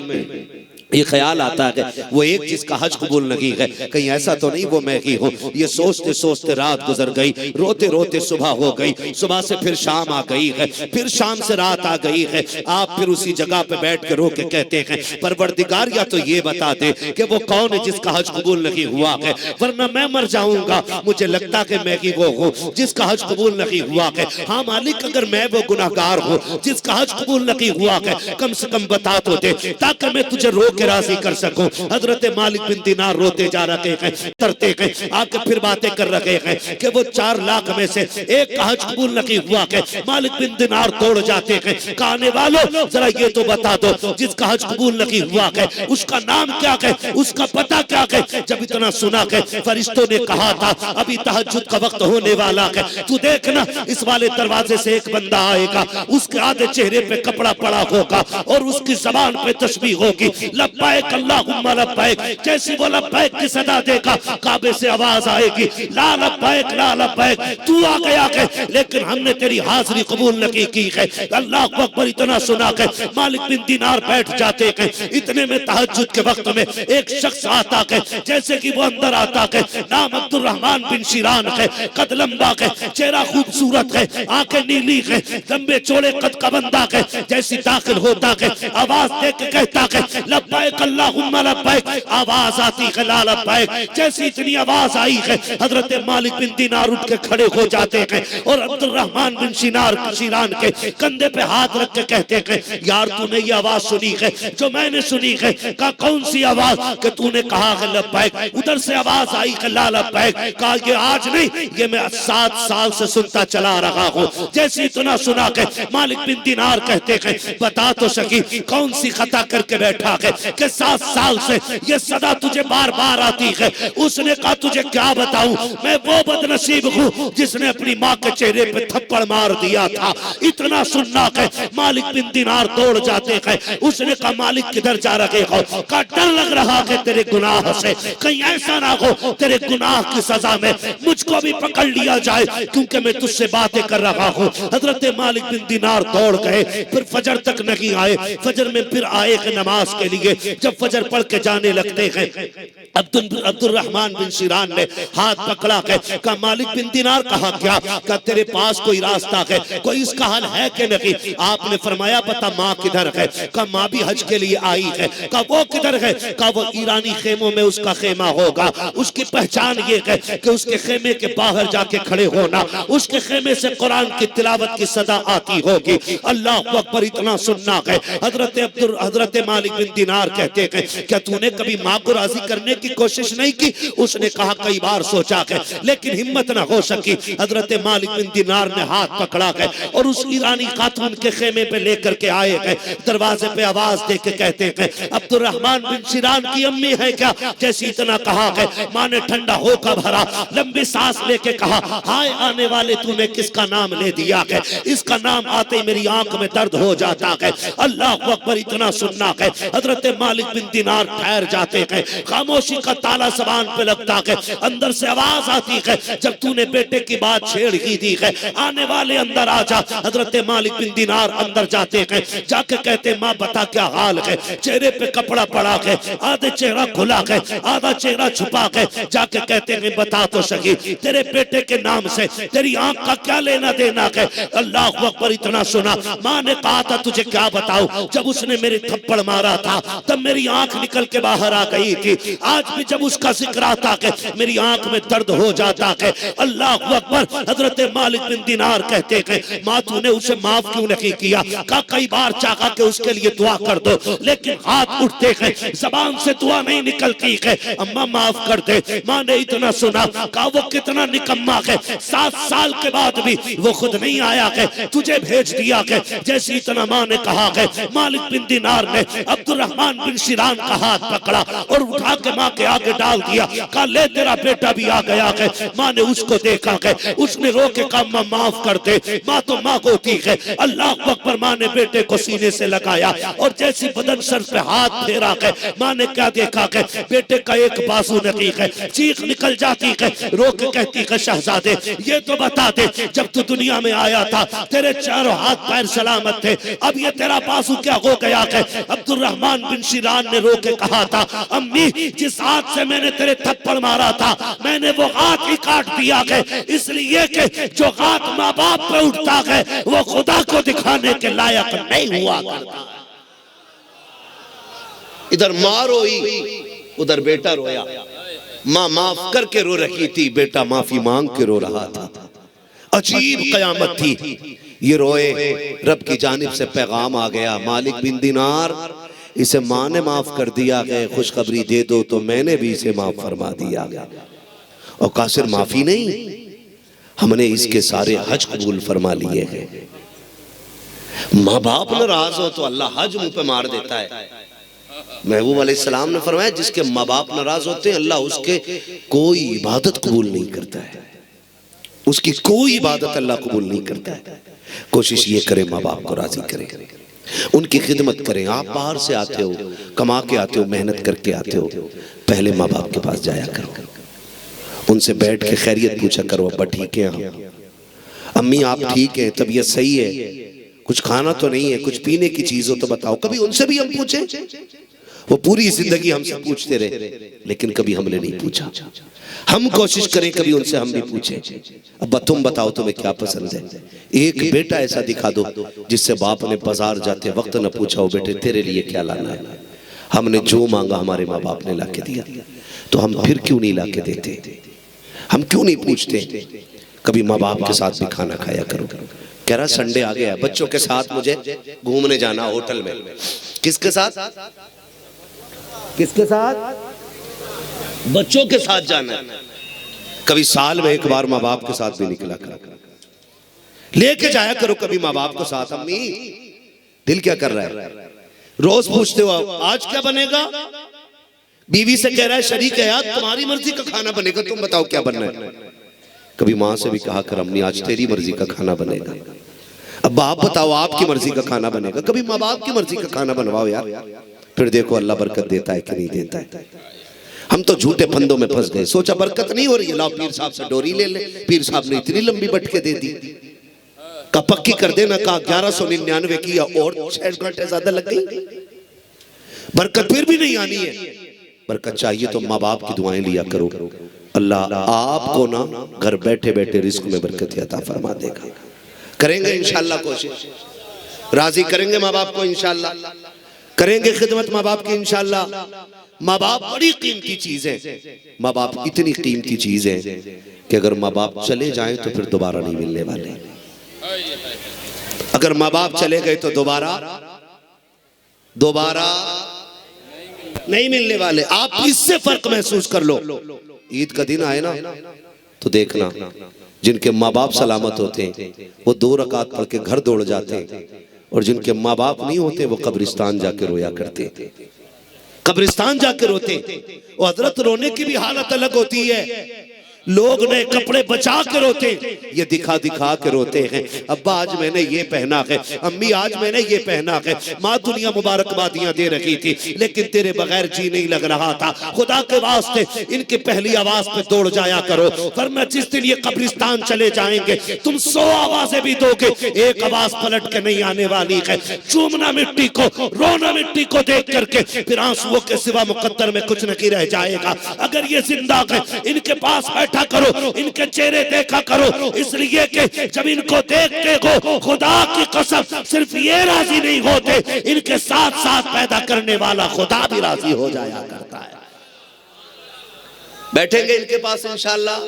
ये ख्याल आता है वो एक जिसका हज कबूल नहीं है, कहीं ऐसा तो नहीं वो मैं ही हूँ। ये सोचते सोचते रात गुजर गई, रोते रोते सुबह हो गई, सुबह से फिर शाम आ गई है, फिर शाम से रात आ गई है। आप फिर उसी जगह पे बैठ के रो के कहते हैं परवरदिगार या तो ये बता दे कि वो कौन है जिसका हज कबूल नहीं हुआ है, वरना मैं मर जाऊंगा। मुझे लगता कि मैं ही वो हूँ जिसका हज कबूल नहीं हुआ है। हाँ मालिक, अगर मैं वो गुनाहगार हूँ जिसका हज कबूल नहीं हुआ है, कम से कम बता तो दे ताकि मैं तुझे रो के के राजी कर सकूं। हजरत मालिक बिन दिनार रोते जा रहे हैं, तरते हैं, आके फिर बातें कर रहे हैं कि वो 4 लाख में से एक का हज कबूल नहीं हुआ के मालिक बिन दिनार तोड़ जाते हैं। कहने वालों जरा ये तो बता दो, जिसका हज कबूल नहीं हुआ है उसका नाम क्या है, उसका पता क्या है। जब इतना सुना के फरिश्तों ने कहा था अभी तहज्जुद का वक्त होने वाला है, तू देखना इस वाले दरवाजे से एक बंदा आएगा, उसके आधे चेहरे पे कपड़ा पड़ा होगा और उसकी जबान पे तस्बीह होगी, लब्बैक अल्लाहुम्मा लब्बैक। जैसी वो लब्बैक की सदा देगा काबे से आवाज आएगी, ला लब्बैक ला लब्बैक, तू आ गया है लेकिन हमने तेरी हाजिरी कबूल नहीं की है। अल्लाह अकबर। इतना सुना के मालिक बिन दिनार बैठ जाते हैं। इतने में तहज्जुद के वक्त में एक शख्स आता है, जैसे कि वो अंदर आता है, नाम अब्दुल रहमान बिन शिरान है, कद लंबा है, चेहरा खूबसूरत है, आंखें नीली है, लंबे चौड़े कद का बंदा है। जैसी दाखिल होता है आवाज दे के कहता है लब्बैक अल्लाहुम्मा लब्बैक, आवाज आती है ला लब्बैक। जैसी इतनी आवाज आई है हजरत मालिक बिन दिनार उठ के खड़े हो जाते हैं और अब्दुल रहमान बिन शिरान के कंधे पे हाथ रख के कहते हैं यार तूने ये आवाज सुनी है जो मैंने सुनी है? कहा कौन सी आवाज? कि तूने कहा है लब्बैक, उधर से आवाज आई है ला लब्बैक। कहा ये आज नहीं, ये मैं 7 साल से सुनता चला रहा हूँ। जैसे इतना सुना के मालिक बिन दिनार कहते हैं बता तो सकी कौन सी खता करके बैठा है कि 7 साल से ये सदा तुझे बार बार आती है। उसने कहा तुझे क्या बताऊं, मैं वो बदनसीब हूँ जिसने अपनी माँ के चेहरे पे थप्पड़ मार दिया था। इतना सुनना के मालिक बिन दिनार दौड़ जाते हैं। उसने कहा मालिक किधर जा रहे हो? का डर लग रहा है तेरे गुनाह से, कहीं ऐसा ना हो तेरे गुनाह की सजा में मुझको भी पकड़ लिया जाए, क्योंकि मैं तुझसे बातें कर रहा हूँ। हजरत मालिक बिन दिनार दौड़ गए, फिर फजर तक नहीं आए। फजर में फिर आए हैं नमाज के लिए। जब फजर पढ़ के जाने लगते हैं अब्दुल रहमान बिन शिरान ने हाथ पकड़ा के कहा मालिक बिन दिनार कहा क्या? क्या तेरे पास कोई रास्ता है, कोई इसका हल है कि नहीं? आपने फरमाया पता माँ किधर है? कहा माँ भी हज के लिए आई है। कहा वो किधर है? कहा वो ईरानी खेमों में उसका खेमा होगा। उसकी पहचान ये है कि उसके खेमे के बाहर जाके खड़े होना, उसके खेमे से कुरान की तिलावत की सदा आती होगी। अल्लाह अकबर। इतना सुनना है हजरत मालिक बिन दिनार कहते हैं क्या तूने कभी माँ को राजी करने की कोशिश नहीं की? उसने कहा कई बार सोचा है लेकिन हिम्मत ना हो सकी। हजरत मालिक बिन दिनार ने हाथ पकड़ा है और उस ईरानी खातून के खेमे पे लेकर के आए हैं। दरवाजे पे आवाज दे के कहते हैं अब्दुल रहमान बिन शिरान की अम्मी है क्या? जैसे इतना कहा है माँ ने ठंडा होकर भरा, लंबी सांस लेके कहा हाय आने वाले तूने किसका नाम ले दिया है? इसका नाम आते ही मेरी आंख में दर्द हो जाता है। अल्लाह अकबर। इतना सुनना है हजरत मालिक बिन दिनार ठहर जाते हैं। खामोशी का ताला जबान पे लगता है। अंदर से आवाज आती है जब तूने बेटे की बात छेड़ ही दी है आने वाले अंदर आ जा। हजरत मालिक बिन दिनार अंदर जाते हैं, जाके कहते माँ बता क्या हाल है? चेहरे पे कपड़ा पड़ा है, आधे चेहरा खुला है, आधा चेहरा छुपा है। जाके कहते हैं बता तो सही तेरे बेटे के नाम से तेरी आंख का क्या लेना देना है? अल्लाह अकबर। इतना सुना माँ ने कहा था तुझे क्या बताऊं, जब उसने मेरे थप्पड़ मारा था तब मेरी आंख निकल के बाहर आ गई थी। आज भी जब उसका जिक्र आता है मेरी आंख में दर्द हो जाता है। अल्लाह अकबर। हजरत मालिक बिन दिनार कहते हैं माँ तूने उसे माफ क्यों नहीं किया? कहा कई बार चाहा कि उसके लिए दुआ कर दो लेकिन हाथ उठते हैं, जबान से दुआ नहीं निकलती है। अम्मा माफ कर दे। माँ ने इतना सुना कहा वो कितना निकम्मा है, 7 साल के बाद भी वो खुद नहीं आया है, तुझे भेज दिया है। जैसे इतना माँ ने कहा है मालिक बिन दिनार ने अब्दुल रहमान बिन शिरान का हाथ पकड़ा और उठा के माँ के आगे डाल दिया। कहा ले तेरा बेटा भी आ गया है। माँ ने उसको देखा है, उसने रो के कहा माँ माफ कर दे। माँ तो माँ होती है। अल्लाह अकबर। माँ ने बेटे को सीने से लगाया और जैसी बदन सर पे हाथ फेरा है माँ ने क्या देखा है बेटे का एक बाजू नहीं है। चीख निकल जाती है, रो के कहती है शहजादे ये तो बता दे जब तू दुनिया में आया था तेरे चारों हाथ पैर सलामत थे, अब ये तेरा बाजू क्या हो गया है? अब्दुल रहमान बिन शिरान ने रो के कहा था अम्मी जिस हाथ से मैंने तेरे थप्पड़ मारा था मैंने वो हाथ ही काट दिया है, इसलिए कि जो हाथ माँ बाप पे उठता है वो खुदा को दिखाने के लायक नहीं हुआ करता। इधर माँ रोई उधर बेटा रोया। माँ माफ करके रो रही थी, बेटा माफी मांग के रो रहा था। अजीब कयामत थी। ये रोए, रब की जानिब से पैगाम आ गया मालिक बिन दिनार इसे माँ ने माफ कर दिया है, खुशखबरी दे दो तो मैंने भी इसे माफ फरमा दिया गया। और कासिर माफी नहीं, हमने इसके सारे हज कबूल फरमा लिए हैं। माँ बाप नाराज हो तो अल्लाह हज मुंह पे मार देता है। महबूब अलैहिस्सलाम ने फरमाया जिसके माँ बाप नाराज होते हैं अल्लाह उसके कोई इबादत कबूल नहीं करता है, उसकी कोई इबादत अल्लाह कबूल नहीं करता है। कोशिश ये करें माँ बाप को राजी करें, उनकी खिदमत करें। आप बाहर से आते हो, कमा के आते हो, मेहनत करके आते हो, पहले माँ बाप के पास जाया करो, उनसे बैठ के खैरियत पूछा करो। अब्बा ठीक है, अम्मी आप ठीक है, तबीयत सही है, कुछ खाना तो नहीं है, कुछ पीने की चीज हो तो बताओ। कभी उनसे भी हम पूछे? वो पूरी जिंदगी हमसे पूछते रहे लेकिन कभी हमने नहीं पूछा। हम कोशिश करें कभी उनसे हम भी पूछें, अब्बा तुम बताओ तुम्हें क्या पसंद है। एक बेटा ऐसा दिखा दो जिससे बाप ने बाजार जाते वक्त न पूछा हो बेटे तेरे लिए क्या लाना है। हमने जो मांगा हमारे माँ बाप ने लाके दिया, तो हम फिर क्यों नहीं लाके देते? हम क्यों नहीं पूछते? कभी माँ बाप के साथ भी खाना खाया करो। कह रहा संडे आ गया, बच्चों के साथ मुझे घूमने जाना होटल में। किसके साथ? किसके साथ? बच्चों के साथ जाना है। कभी साल में एक बार माँ बाप के साथ भी निकला करो, लेके जाया करो कभी माँ बाप को साथ। अम्मी दिल क्या कर रहा है? रोज पूछते हो आज क्या बनेगा? बीवी से कह रहा है शरीक है यार तुम्हारी मर्जी का खाना बनेगा, तुम बताओ क्या बनना है। कभी माँ से भी कहा कर अम्मी आज तेरी मर्जी का खाना बनेगा। अब आप बताओ आपकी मर्जी का खाना बनेगा। कभी माँ बाप की मर्जी का खाना बनवाओ यार, फिर देखो अल्लाह बरकत देता है कि नहीं देता है। हम तो झूठे फंदों में फंस गए, सोचा बरकत नहीं हो रही है, लाओ पीर साहब से डोरी ले ले। पीर साहब ने इतनी लंबी बटके दे दी, का पक्की कर देना, का 1199 की और 6 घंटे ज्यादा लग गई, बरकत फिर भी नहीं आनी है। बरकत चाहिए तो माँ बाप की दुआएं लिया करो, अल्लाह आपको ना घर बैठे बैठे रिस्क में बरकत अता फरमा देगा। करेंगे इंशाल्लाह कोशिश, राजी करेंगे माँ बाप को इंशाल्लाह, करेंगे खिदमत माँ बाप की इंशाल्लाह। माँ बाप बड़ी कीमती चीज है, माँ बाप इतनी कीमती चीज है कि अगर माँ बाप चले जाएं तो फिर दोबारा नहीं मिलने वाले। अगर माँ बाप चले गए तो दोबारा नहीं मिलने वाले। आप इससे फर्क महसूस कर लो। ईद का दिन आए ना तो देखना, जिनके माँ बाप सलामत होते हैं वो 2 रकात पढ़ के घर दौड़ जाते हैं, और जिनके माँ बाप नहीं होते वो कब्रिस्तान जाके रोया करते, कब्रिस्तान जाके रोते। वो हजरत रोने की भी हालत अलग होती है। लोग नए कपड़े बचा के रोते, ये दिखा दिखा के रोते हैं। अब्बा आज मैंने ये पहना है, अम्मी आज मैंने ये पहना है। माँ दुनिया मुबारकबादियां दे रही थी लेकिन तेरे बगैर जी नहीं लग रहा था। खुदा के वास्ते इनकी पहली आवाज पे दौड़ जाया करो, वरना जिस दिन ये कब्रिस्तान चले जाएंगे तुम 100 आवाजें भी दोगे, एक आवाज पलट के नहीं आने वाली है। चूमना मिट्टी को, रोना मिट्टी को देख करके, फिर आंसुओं के सिवा मुकद्दर में कुछ नहीं रह जाएगा। अगर ये जिंदा है इनके पास करो, इनके चेहरे देखा करो, इसलिए कि जब इनको देखते हो खुदा की कसम सिर्फ ये राजी नहीं होते, इनके साथ साथ पैदा करने वाला खुदा भी राजी हो जाया करता है। बैठेंगे इनके पास इंशाल्लाह,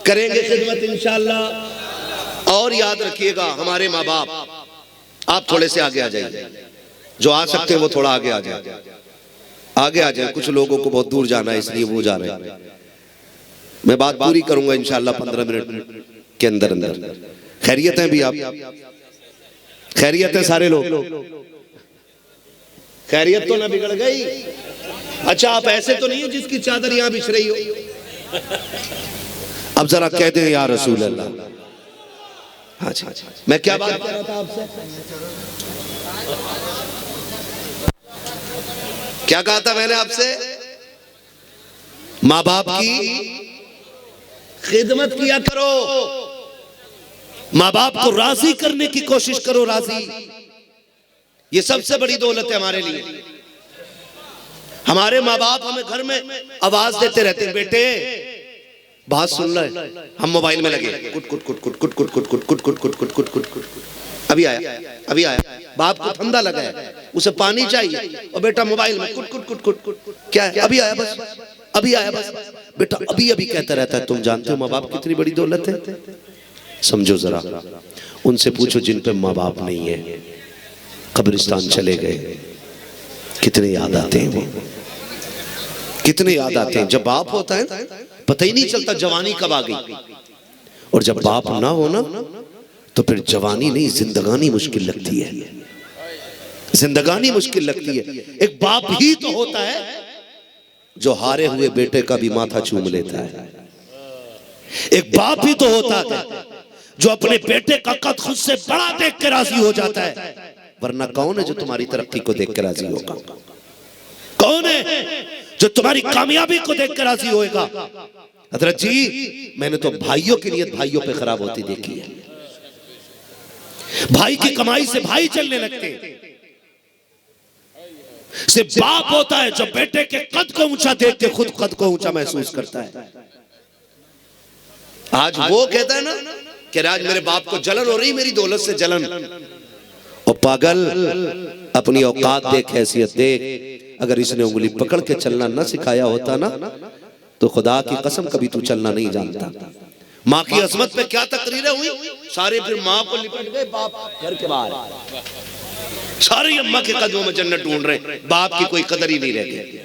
करेंगे खिदमत इंशाल्लाह। और याद रखिएगा हमारे माँ बाप, आप थोड़े से आगे आ जाइए, जो आ सकते हैं वो थोड़ा आगे आ जाए, आगे आ जाए। कुछ लोगों को बहुत दूर जाना है इसलिए वो जा रहे हैं। मैं बात पूरी करूंगा इंशाल्लाह 15 मिनट के अंदर अंदर। खैरियत है भी आप? खैरियत है सारे लोग? खैरियत तो ना बिगड़ गई? अच्छा आप ऐसे तो नहीं है जिसकी चादर यहां बिछ रही हो? अब जरा कह दे या रसूल अल्लाह। हाँ जी, मैं क्या बात कर रहा था आपसे? क्या कहा था मैंने आपसे? माँ बाप की खिदमत किया करो, माँ बाप को राजी करने की कोशिश करो। राजी ये सबसे बड़ी दौलत है हमारे लिए। हमारे माँ बाप हमें घर में आवाज देते रहते हैं, बेटे बात सुन रहे, हम मोबाइल में लगे कुट कुट कुट कुट कुट कुट कुट कुट कुट कुट कुट कुट कुट कुट कुट। अभी आया बाप को ठंडा लगा है, उसे पानी चाहिए और बेटा मोबाइल में कुट कुट कुट कुट कुट। क्या है? अभी आया बस, अभी आया बस। बेटा अभी अभी कहता रहता है। तुम जानते हो माँ बाप कितनी बड़ी दौलत है? समझो जरा, उनसे पूछो जिन पे माँ बाप नहीं है, कब्रिस्तान चले गए, कितने याद आते हैं वो, कितने याद आते हैं। जब बाप होता है पता ही नहीं चलता जवानी कब आ गई, और जब बाप ना हो ना तो फिर जवानी नहीं जिंदगानी मुश्किल लगती है, जिंदगानी मुश्किल लगती है। एक बाप ही तो होता है जो हारे हुए बेटे का भी माथा चूम लेता है। एक बाप ही तो होता है जो अपने बेटे का कद खुद से बड़ा देख के राजी हो जाता है, वरना कौन है जो तुम्हारी तरक्की को देख के राजी होगा? कौन है जो तुम्हारी कामयाबी को देख के राजी होएगा? हजरत जी, मैंने तो भाइयों की नीयत भाइयों पे खराब होती देखी है। भाई की कमाई से भाई चलने लगते। सिर्फ बाप होता है जो बेटे के कद को ऊंचा देख के खुद कद को ऊंचा महसूस करता है। आज वो कहता है ना कि आज मेरे बाप को जलन हो रही, मेरी दौलत से जलन। और पागल, अपनी औकात देख, हैसियत देख। अगर इसने उंगली पकड़ के चलना न सिखाया होता ना तो खुदा की कसम कभी तू चलना नहीं जानता। माँ की अजमत पे क्या तकरीरें हुई, सारे फिर माँ को लिपट गए, बाप घर के बाहर, सारे अम्मा के कदमों में जन्नत ढूंढ रहे, बाप की कोई कदर ही नहीं रह गई।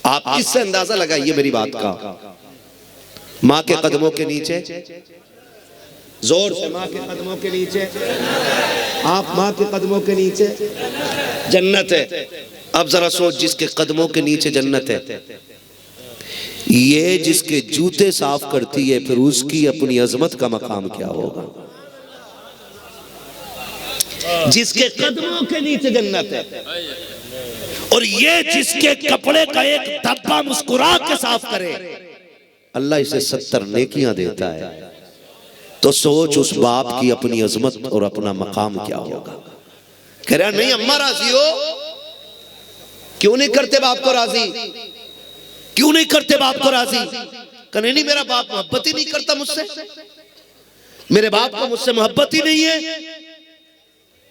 आप इससे अंदाजा लगाइए मेरी बात का। माँ के कदमों के नीचे, जोर से, माँ के कदमों के नीचे, आप माँ के कदमों के नीचे जन्नत है। अब जरा सोच, जिसके कदमों के नीचे जन्नत है, ये जिसके जूते साफ करती है, फिर उसकी अपनी अजमत का मकाम क्या होगा? जिसके कदमों के नीचे जन्नत है, और ये जिसके कपड़े का एक धब्बा मुस्कुरा के साफ करे, अल्लाह इसे 70 नेकियां देता है। तो सोच उस बाप की अपनी अजमत और अपना मकाम क्या होगा। कह रहा नहीं अम्मा राजी हो, क्यों नहीं करते बाप को राजी, क्यों नहीं करते बाप को राजी? कहने नहीं, मेरा बाप मोहब्बत ही नहीं करता मुझसे, मेरे बाप को मुझसे मोहब्बत ही नहीं है।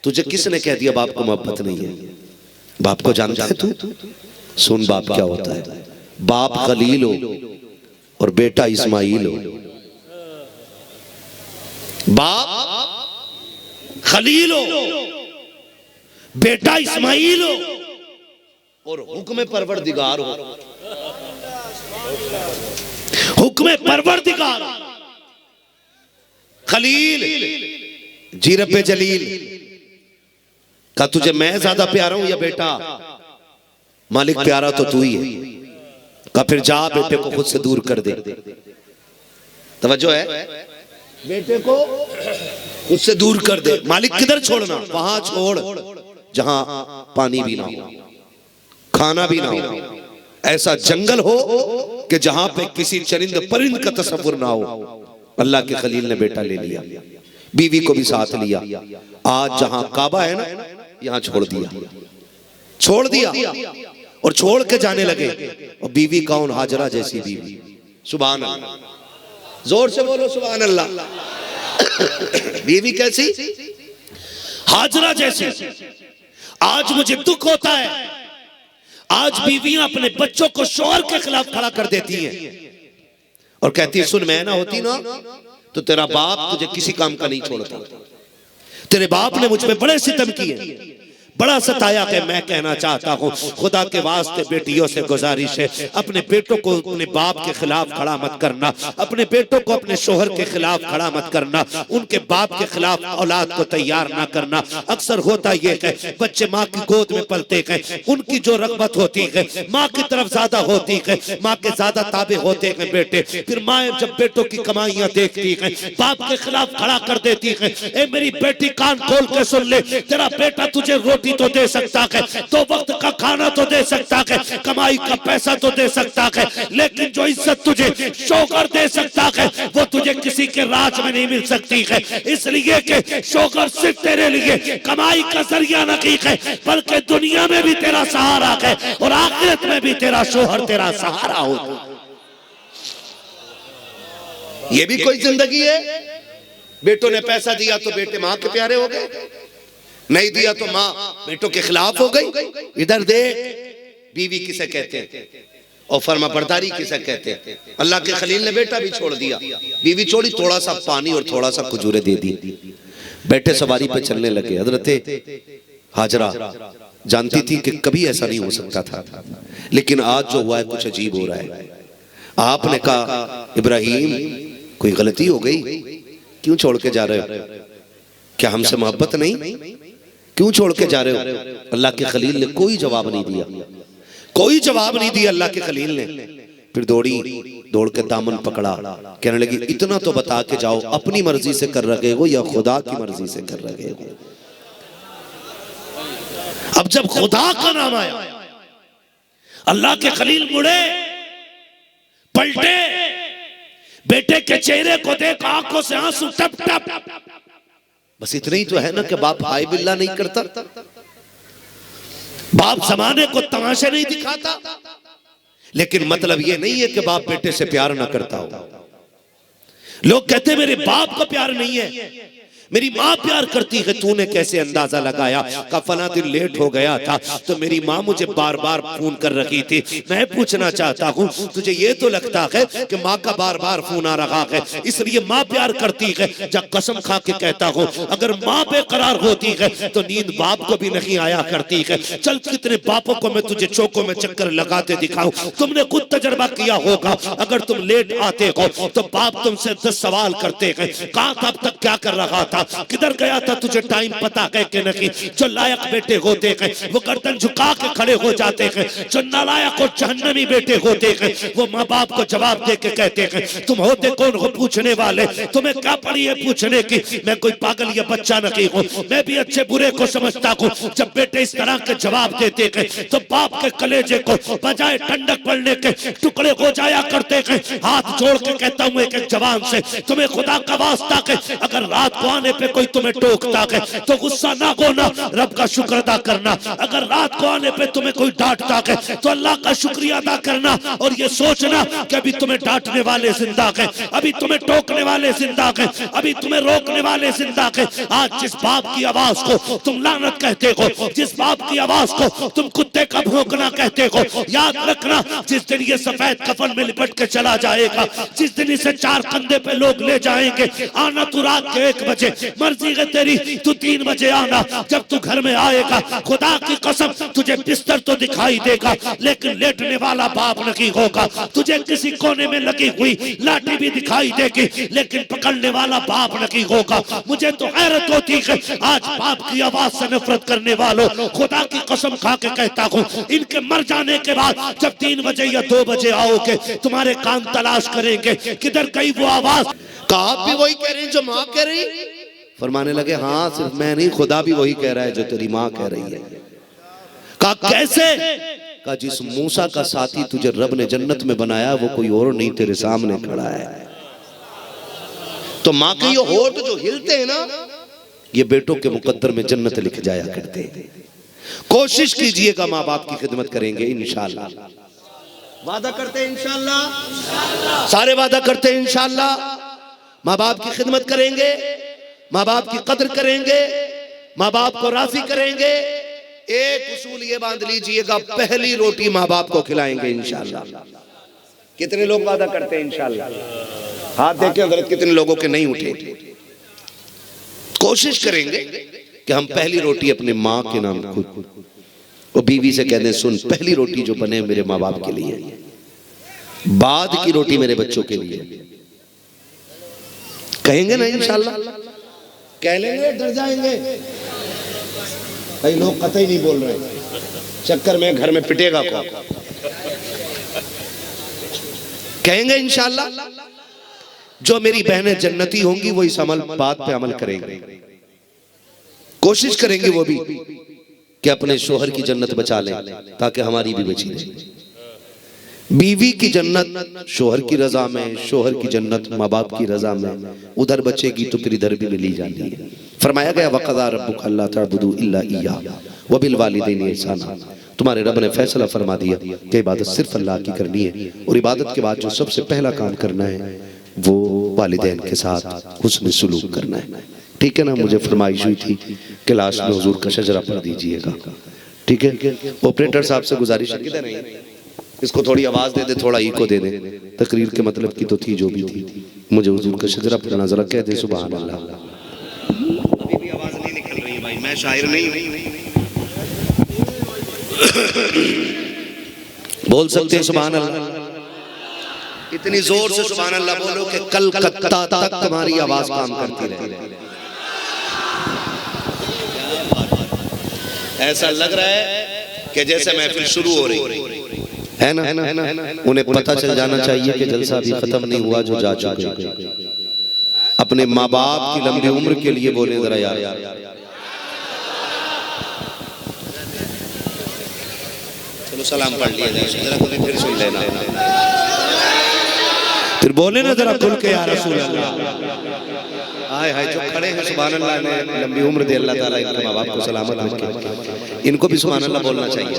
तुझे किसने कह दिया बाप को मोहब्बत नहीं है? बाप को जानता है तू? सुन बाप क्या होता है। बाप खलील हो और बेटा इस्माइल हो। बाप खलील हो, बेटा इस्माइल हो, और हुक्म परवरदिगार हो। हुक्म परवरदिगार, खलील जी रब्बे जलील का तुझे मैं ज्यादा प्यारा हूं या बेटा? मालिक प्यारा तो तू ही है। का फिर जा बेटे को खुद से दूर कर दे। तवज्जो है, बेटे को खुद से दूर कर दे। मालिक किधर छोड़ना? वहां छोड़ जहां पानी भी ना हो, खाना भी ना हो, ऐसा जंगल हो कि जहां पे किसी चरिंद परिंद का तसव्वुर ना हो। अल्लाह के खलील ने बेटा ले लिया, बीवी को भी साथ लिया। आज जहां काबा है ना, यहां छोड़ दिया, छोड़ दिया और छोड़ के जाने लगे। और बीवी कौन? हाजरा जैसी बीवी। सुभान अल्लाह, जोर से बोलो सुभान अल्लाह। बीवी कैसी? हाजरा जैसी। आज मुझे दुख होता है, आज बीवियां अपने बच्चों को शौहर के खिलाफ खड़ा कर देती हैं और कहती है सुन, मैं ना होती ना तो तेरा बाप तुझे किसी काम का नहीं छोड़ता। तेरे बाप ने मुझ पे बड़े सितम किए, बड़ा सताया। कि मैं कहना चाहता हूँ, खुदा के वास्ते बेटियों से गुजारिश है, अपने बेटों को अपने बाप के खिलाफ खड़ा मत करना, अपने बेटों को अपने शोहर के खिलाफ खड़ा मत करना, उनके बाप के खिलाफ औलाद को तैयार ना करना। अक्सर होता यह है बच्चे माँ की गोद में पलते हैं, उनकी जो रग़बत होती है माँ की तरफ ज्यादा होती है, माँ के ज्यादा ताबे होते हैं बेटे। फिर माँ जब बेटों की कमाइयां देखती है, बाप के खिलाफ खड़ा कर देती है। ए मेरी बेटी, कान खोल के सुन ले, तेरा बेटा तुझे रोटी तो दे सकता है, तो वक्त का खाना तो दे सकता है, कमाई का पैसा तो दे सकता है, लेकिन जो इज्जत तुझे शौहर दे सकता है वो तुझे किसी के राज में नहीं मिल सकती है। इसलिए कि शौहर सिर्फ तेरे लिए कमाई का जरिया नहीं है, बल्कि दुनिया में भी तेरा सहारा है और आखिरत में भी तेरा शौहर तेरा सहारा हो। ये भी कोई जिंदगी है? बेटों ने पैसा दिया तो बेटे माँ के प्यारे हो गए, नहीं दिया तो माँ बेटों के खिलाफ हो गई। इधर देख, बीवी किसे कहते हैं और फर्मा बरदारी किसे कहते हैं। अल्लाह के खलील ने बेटा भी छोड़ दिया, बीवी छोड़ी, थोड़ा सा पानी और थोड़ा सा खजूरें दे दी, बेटे सवारी पे चलने लगे। हजरते हाजरा जानती थी कि कभी ऐसा नहीं हो सकता था, लेकिन आज जो हुआ है कुछ अजीब हो रहा है। आपने कहा इब्राहिम कोई गलती हो गई, क्यों छोड़ के जा रहे हो? क्या हमसे मोहब्बत नहीं? क्यों छोड़ के जा रहे हो? अल्लाह के खलील ने कोई जवाब नहीं दिया, कोई जवाब नहीं दिया अल्लाह के खलील ने। फिर दौड़ के दामन पकड़ा, कहने लगी इतना तो बता के जाओ, अपनी मर्जी से कर रहे हो या खुदा की मर्जी से कर रहे हो? अब जब खुदा का नाम आया, अल्लाह के खलील मुड़े, पलटे, बेटे के चेहरे को देख, आंखों से आंसू टप टप। बस इतना ही तो है ना कि बाप हाय बिल्ला नहीं करता, बाप जमाने को तमाशे नहीं दिखाता, लेकिन मतलब ये नहीं है कि बाप बेटे से प्यार ना करता हो। लोग कहते मेरे बाप को प्यार नहीं है, मेरी माँ प्यार करती है। तूने कैसे अंदाजा लगाया? का फला दिन लेट हो गया था तो मेरी माँ मुझे बार बार फोन कर रही थी। मैं पूछना चाहता हूँ, तुझे ये तो लगता है कि माँ का बार बार फोन आ रहा है इसलिए माँ प्यार करती है? जब कसम खा के कहता हूँ, अगर माँ बेकरार होती है तो नींद बाप को भी नहीं आया करती है। चल कितने बापों को मैं तुझे चौकों में चक्कर लगाते दिखाऊं, तुमने खुद तजर्बा किया होगा। अगर तुम लेट आते हो तो बाप तुमसे 10 सवाल करते हैं, कहाँ था, अब तक क्या कर रहा था, किधर गया था, तुझे टाइम पता है कि नहीं? जो लायक बेटे होते हैं वो गर्दन झुका के खड़े हो जाते हैं, जो नालायक और जहन्नमी बेटे होते हैं वो माँ बाप को जवाब दे के कहते हैं तुम होते कौन हो पूछने वाले, तुम्हें क्या पड़ी है पूछने की? मैं कोई पागल या बच्चा नहीं हूँ, मैं भी अच्छे बुरे को समझता हूँ। जब बेटे इस तरह के जवाब देते हैं तो बाप के कलेजे को बजाय ठंडक पड़ने के टुकड़े हो जाया करते हैं। हाथ जोड़ के कहता हूँ एक एक जवान से, तुम्हें खुदा का वास्ता है, अगर रात को आने पे कोई तुम्हें टोकता है तो गुस्सा ना होना, रब का शुक्र अदा करना। अगर रात को आने पे तुम्हें कोई डांटता है तो अल्लाह का शुक्रिया अदा करना, और ये सोचना कि अभी तुम्हें डांटने वाले जिंदा है, अभी तुम्हें टोकने वाले जिंदा है, अभी तुम्हें रोकने वाले जिंदा है। आज जिस बाप की आवाज को तुम लानत कहते हो, जिस बाप की आवाज को तुम कुत्ते का भौंकना कहते हो, याद रखना जिस दिन ये सफेद कफन में लिपट के चला जाएगा, जिस दिन इसे 4 कंधे पे लोग ले जाएंगे, आना तू रात के 1 बजे, मर्जी है तेरी, तू 3 बजे आना। जब तू घर में आएगा खुदा की कसम तुझे बिस्तर तो दिखाई देगा लेकिन लेटने वाला बाप नहीं होगा। तुझे किसी कोने में लगी हुई लाठी भी दिखाई देगी लेकिन पकड़ने वाला बाप नहीं होगा। मुझे तो हैरत होती है आज बाप की आवाज से नफरत करने वालों, खुदा की कसम खा के कहता हूँ इनके मर जाने के बाद जब 3 बजे या 2 बजे आओगे तुम्हारे कान तलाश करेंगे किधर गई वो आवाज। आप भी वही कह रहे हैं जो माँ कह रही? फरमाने लगे हाँ सिर्फ मैं नहीं, खुदा भी वही कह रहा है जो तेरी माँ कह रही है। कहा कैसे? कहा जिस मूसा का साथी तुझे रब ने जन्नत में बनाया वो कोई और नहीं तेरे सामने खड़ा है। तो माँ के ये होठ जो हिलते हैं ना, ये बेटों के मुकद्दर में जन्नत लिख जाया करते हैं। कोशिश कीजिएगा माँ बाप की खिदमत करेंगे इंशाअल्लाह। वादा करते हैं इंशाअल्लाह, सारे वादा करते हैं इंशाअल्लाह। माँ बाप की खिदमत करेंगे, माँ बाप की कदर करेंगे, माँ बाप को राजी करेंगे। एक उसूल ये बांध लीजिएगा, पहली रोटी माँ बाप को खिलाएंगे इंशाअल्लाह। कितने लोग वादा करते हैं इंशाअल्लाह? हाथ देखें हजरत, कितने लोगों के नहीं उठे? कोशिश करेंगे कि हम पहली रोटी अपने माँ के नाम खुद, वो बीवी से कहते सुन पहली रोटी जो बने मेरे माँ बाप के लिए, बाद की रोटी मेरे बच्चों के लिए। कहेंगे ना इंशाअल्लाह? कह लेंगे, डर जाएंगे भाई लोग कतई नहीं बोल रहे, चक्कर में घर में पिटेगा कौन? कहेंगे इंशाअल्लाह। जो मेरी बहनें जन्नती होंगी वो इस अमल बात पे अमल करेंगे। कोशिश करेंगे वो भी कि अपने शोहर की जन्नत बचा लें ताकि हमारी भी बची रहे। बीवी की जन्नत शोहर की रजा में, शोहर की जन्नत माँ बाप की रजा में, उधर बचेगी तो फिर इधर भी मिली जाती है। फरमाया गया वक़ज़ा रब्बुक अल्ला तअबुदू इल्ला इय्याहु व बिल वालिदैनि इहसाना। तुम्हारे रब ने फैसला फरमा दिया कि इबादत सिर्फ अल्लाह की करनी है, और इबादत के बाद जो सबसे पहला काम करना है वो वालिदैन के साथ हुस्न सुलूक करना है। ठीक है ना? मुझे फरमाइश हुई थी कि लास्ट में हुजूर का शजरा पढ़ दीजिएगा। ठीक है? ऑपरेटर साहब से गुजारिश है, किधर नहीं, इसको थोड़ी आवाज दे दे, थोड़ा इको दे दे। तकरीर के मतलब की तो थी जो भी थी, मुझे हुजूर का शजरा पढ़ना जरा कह दे। सुभान अल्लाह। अभी भी आवाज नहीं निकल रही भाई, मैं शायर नहीं हूं। बोल सकते हैं सुभान अल्लाह? इतनी जोर से सुभान अल्लाह बोलो कि कलकत्ता तक तुम्हारी आवाज काम करती रहे। ऐसा लग रहा है कि जैसे महफिल शुरू हो रही है ना। उन्हें पता चल जाना चाहिए कि जलसा अभी खत्म नहीं हुआ, जो जा चुके। अपने माँ बाप की लंबी उम्र के लिए बोले जरा यार। चलो सलाम पढ़ लिया जाए, जरा कोई फिर सुन लेना, फिर बोले ना जरा खुल के या रसूल अल्लाह। हाय हाय, जो खड़े हैं सुभान अल्लाह ने लंबी उम्र दे अल्लाह ताला इनके माँ बाप को सलामत रखे। इनको भी सुभान अल्लाह बोलना चाहिए।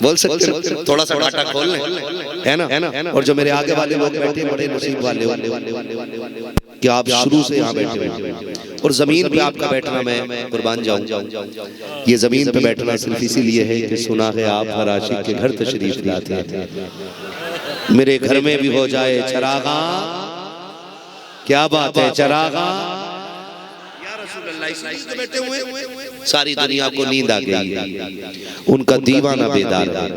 बोल सकते हो? थोड़ा सा डाटा खोल लें, है ना। और जो मेरे आगे वाले लोग बैठे, बड़े नसीब वाले कि आप शुरू से यहाँ बैठे हैं और जमीन पे आपका बैठना मैं कुर्बान जाऊं। ये जमीन पे बैठना सिर्फ इसीलिए है कि सुना है आप हर आशिक के घर तशरीफ लाते हैं। मेरे घर में भी हो जाए चरागा, क्या बात है चरागा, बैठे हुए सारी दुनिया को नींद आ गई है, उनका दीवाना बेदार है।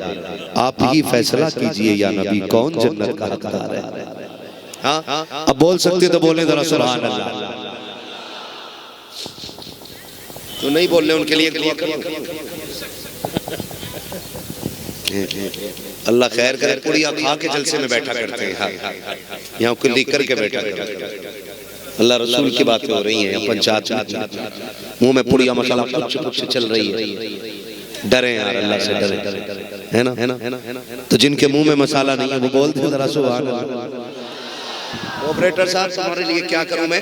आप ही फैसला कीजिए या नबी, कौन जन्नत का हकदार है। हाँ, अब बोल सकते तो बोले जरा सुभान अल्लाह। तो नहीं बोल रहे उनके लिए दुआ करो। अल्लाह खैर करे, पुड़िया खा के जलसे में बैठा करते हैं, यहाँ को लिख करके बैठा करते हैं। अल्लाह रसूल की बातें हो रही हैं, पंचायत मुंह में पुड़िया मसाला कुछ चल रही है। डरे यार, अल्लाह से डरे, है ना। तो जिनके मुंह में मसाला नहीं है वो बोलते हैं जरा सुभान अल्लाह। ऑपरेटर साहब तुम्हारे लिए क्या करूं मैं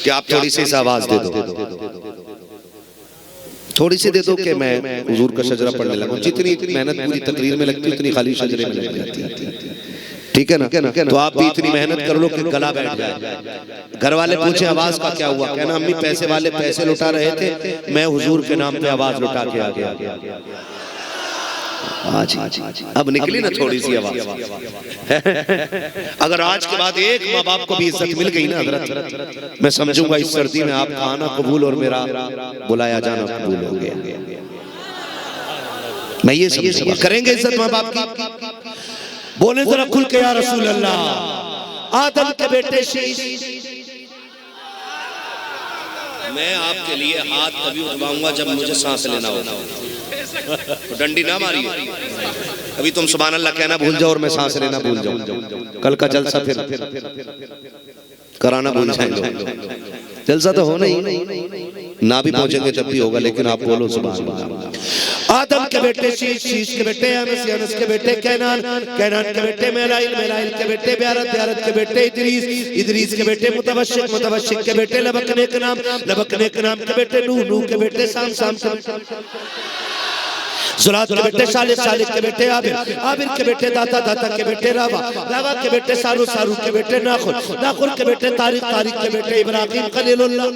कि आप थोड़ी सी आवाज दे दो, थोड़ी सी दे दो कि मैं हुजूर का शजरा पढ़ने लगूं। जितनी मेहनत पूरी तकरीर में लगती है उतनी खाली शजरे में लग जाती है, ठीक है ना। तो आप भी इतनी मेहनत कर लो कि गला बैठ जाए। घर वाले पूछे आवाज का क्या हुआ, कहना अम्मी पैसे वाले पैसे लुटा रहे थे, मैं हुजूर के नाम पे आवाज लुटा के आ गया। आज अब निकली ना थोड़ी सी आवाज। अगर आज के बाद एक माँ बाप को भी इज्जत मिल गई ना हजरत, मैं समझूंगा इस सर्दी में आपका आना कबूल और मेरा बुलाया जाना कबूल हो गया। मैं ये समझूंगा, करेंगे इज्जत माँ बाप की। बोले जरा खुल के या रसूल अल्लाह। आदम के बेटे शीश, मैं आपके लिए हाथ तभी उठवाऊंगा जब मुझे सांस लेना होगा। तो डंडी ना मारी, अभी तुम सुभान अल्लाह कहना भूल जाओ और मैं सांस लेना भूल जाऊं। कल का जलसा फिर कराना भूल जाएंगे। जलसा तो होना ही, ना भी पहुंचेंगे जब भी होगा, लेकिन आप बोलो सुभान अल्लाह। आदम के बेटे शीश, शीश के बेटे अनस, अनस के बेटे कैनान, कैनान के बेटे मेलाइल, मेलाइल के बेटे ब्यारत, ब्यारत के बेटे इदरीस, इदरीस के बेटे मुतवश्शिक, मुतवश्शिक के बेटे लबकने के नाम, लबकने के नाम के बेटे नूह, नूह के बेटे साम, साम जुलात के बेटे सालिक, सालिक के बेटे आबिर, आबिर के बेटे दाता, दाता के बेटे रावा, रावा के बेटे सारू, सारू के बेटे नाखुर, नाखुर के बेटे तारिक, तारिक के बेटे इब्राहिम खलीलुल्लाह,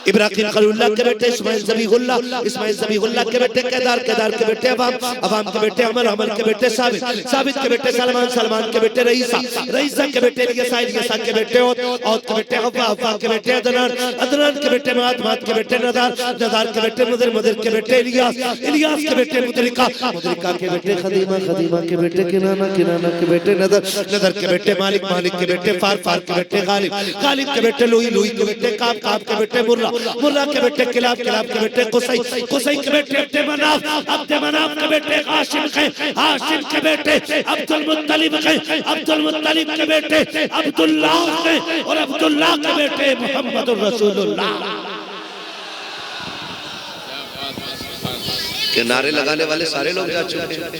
इब्राहिम खलीलुल्लाह के बेटे इस्माइल ज़बीहुल्लाह, इस्माइल ज़बीहुल्लाह के बेटे केदार, केदार के बेटे अवाम, अवाम के बेटे अमर, अमर के बेटे साबित, साबित के बेटे सलमान, सलमान के बेटे रईसा, रईसा के बेटे यसा, यसा के बेटे औद, औद के बेटे हव्वा, हव्वा के बेटे अदनान, अदनान के बेटे माद, माद के बेटे नदार, नदार के बेटे मुदर, मुदर के बेटे इलियास, इलियास के बेटे मुदरिका, मुदरिका के बेटे खदीमा, खदीमा के बेटे किनाना, किनाना के बेटे नदर, नदर के बेटे मालिक, मालिक के बेटे फार, फार के बेटे गालिब, गालिब के बेटे लुई, लुई के बेटे काब, काब के बेटे मुर्रा, मुर्रा के बेटे किलाब, किलाब के बेटे कुसै, कुसै के बेटे अब्दे मनाफ, अब्दे मनाफ के बेटे हाशिम के, हाशिम के बेटे अब्दुल मुत्तलिब के, अब्दुल मुत्तलिब के बेटे अब्दुल्लाह के, और अब्दुल्लाह के बेटे मुहम्मदुर रसूलुल्लाह। के नारे लगाने वाले सारे लोग जा चुके हैं।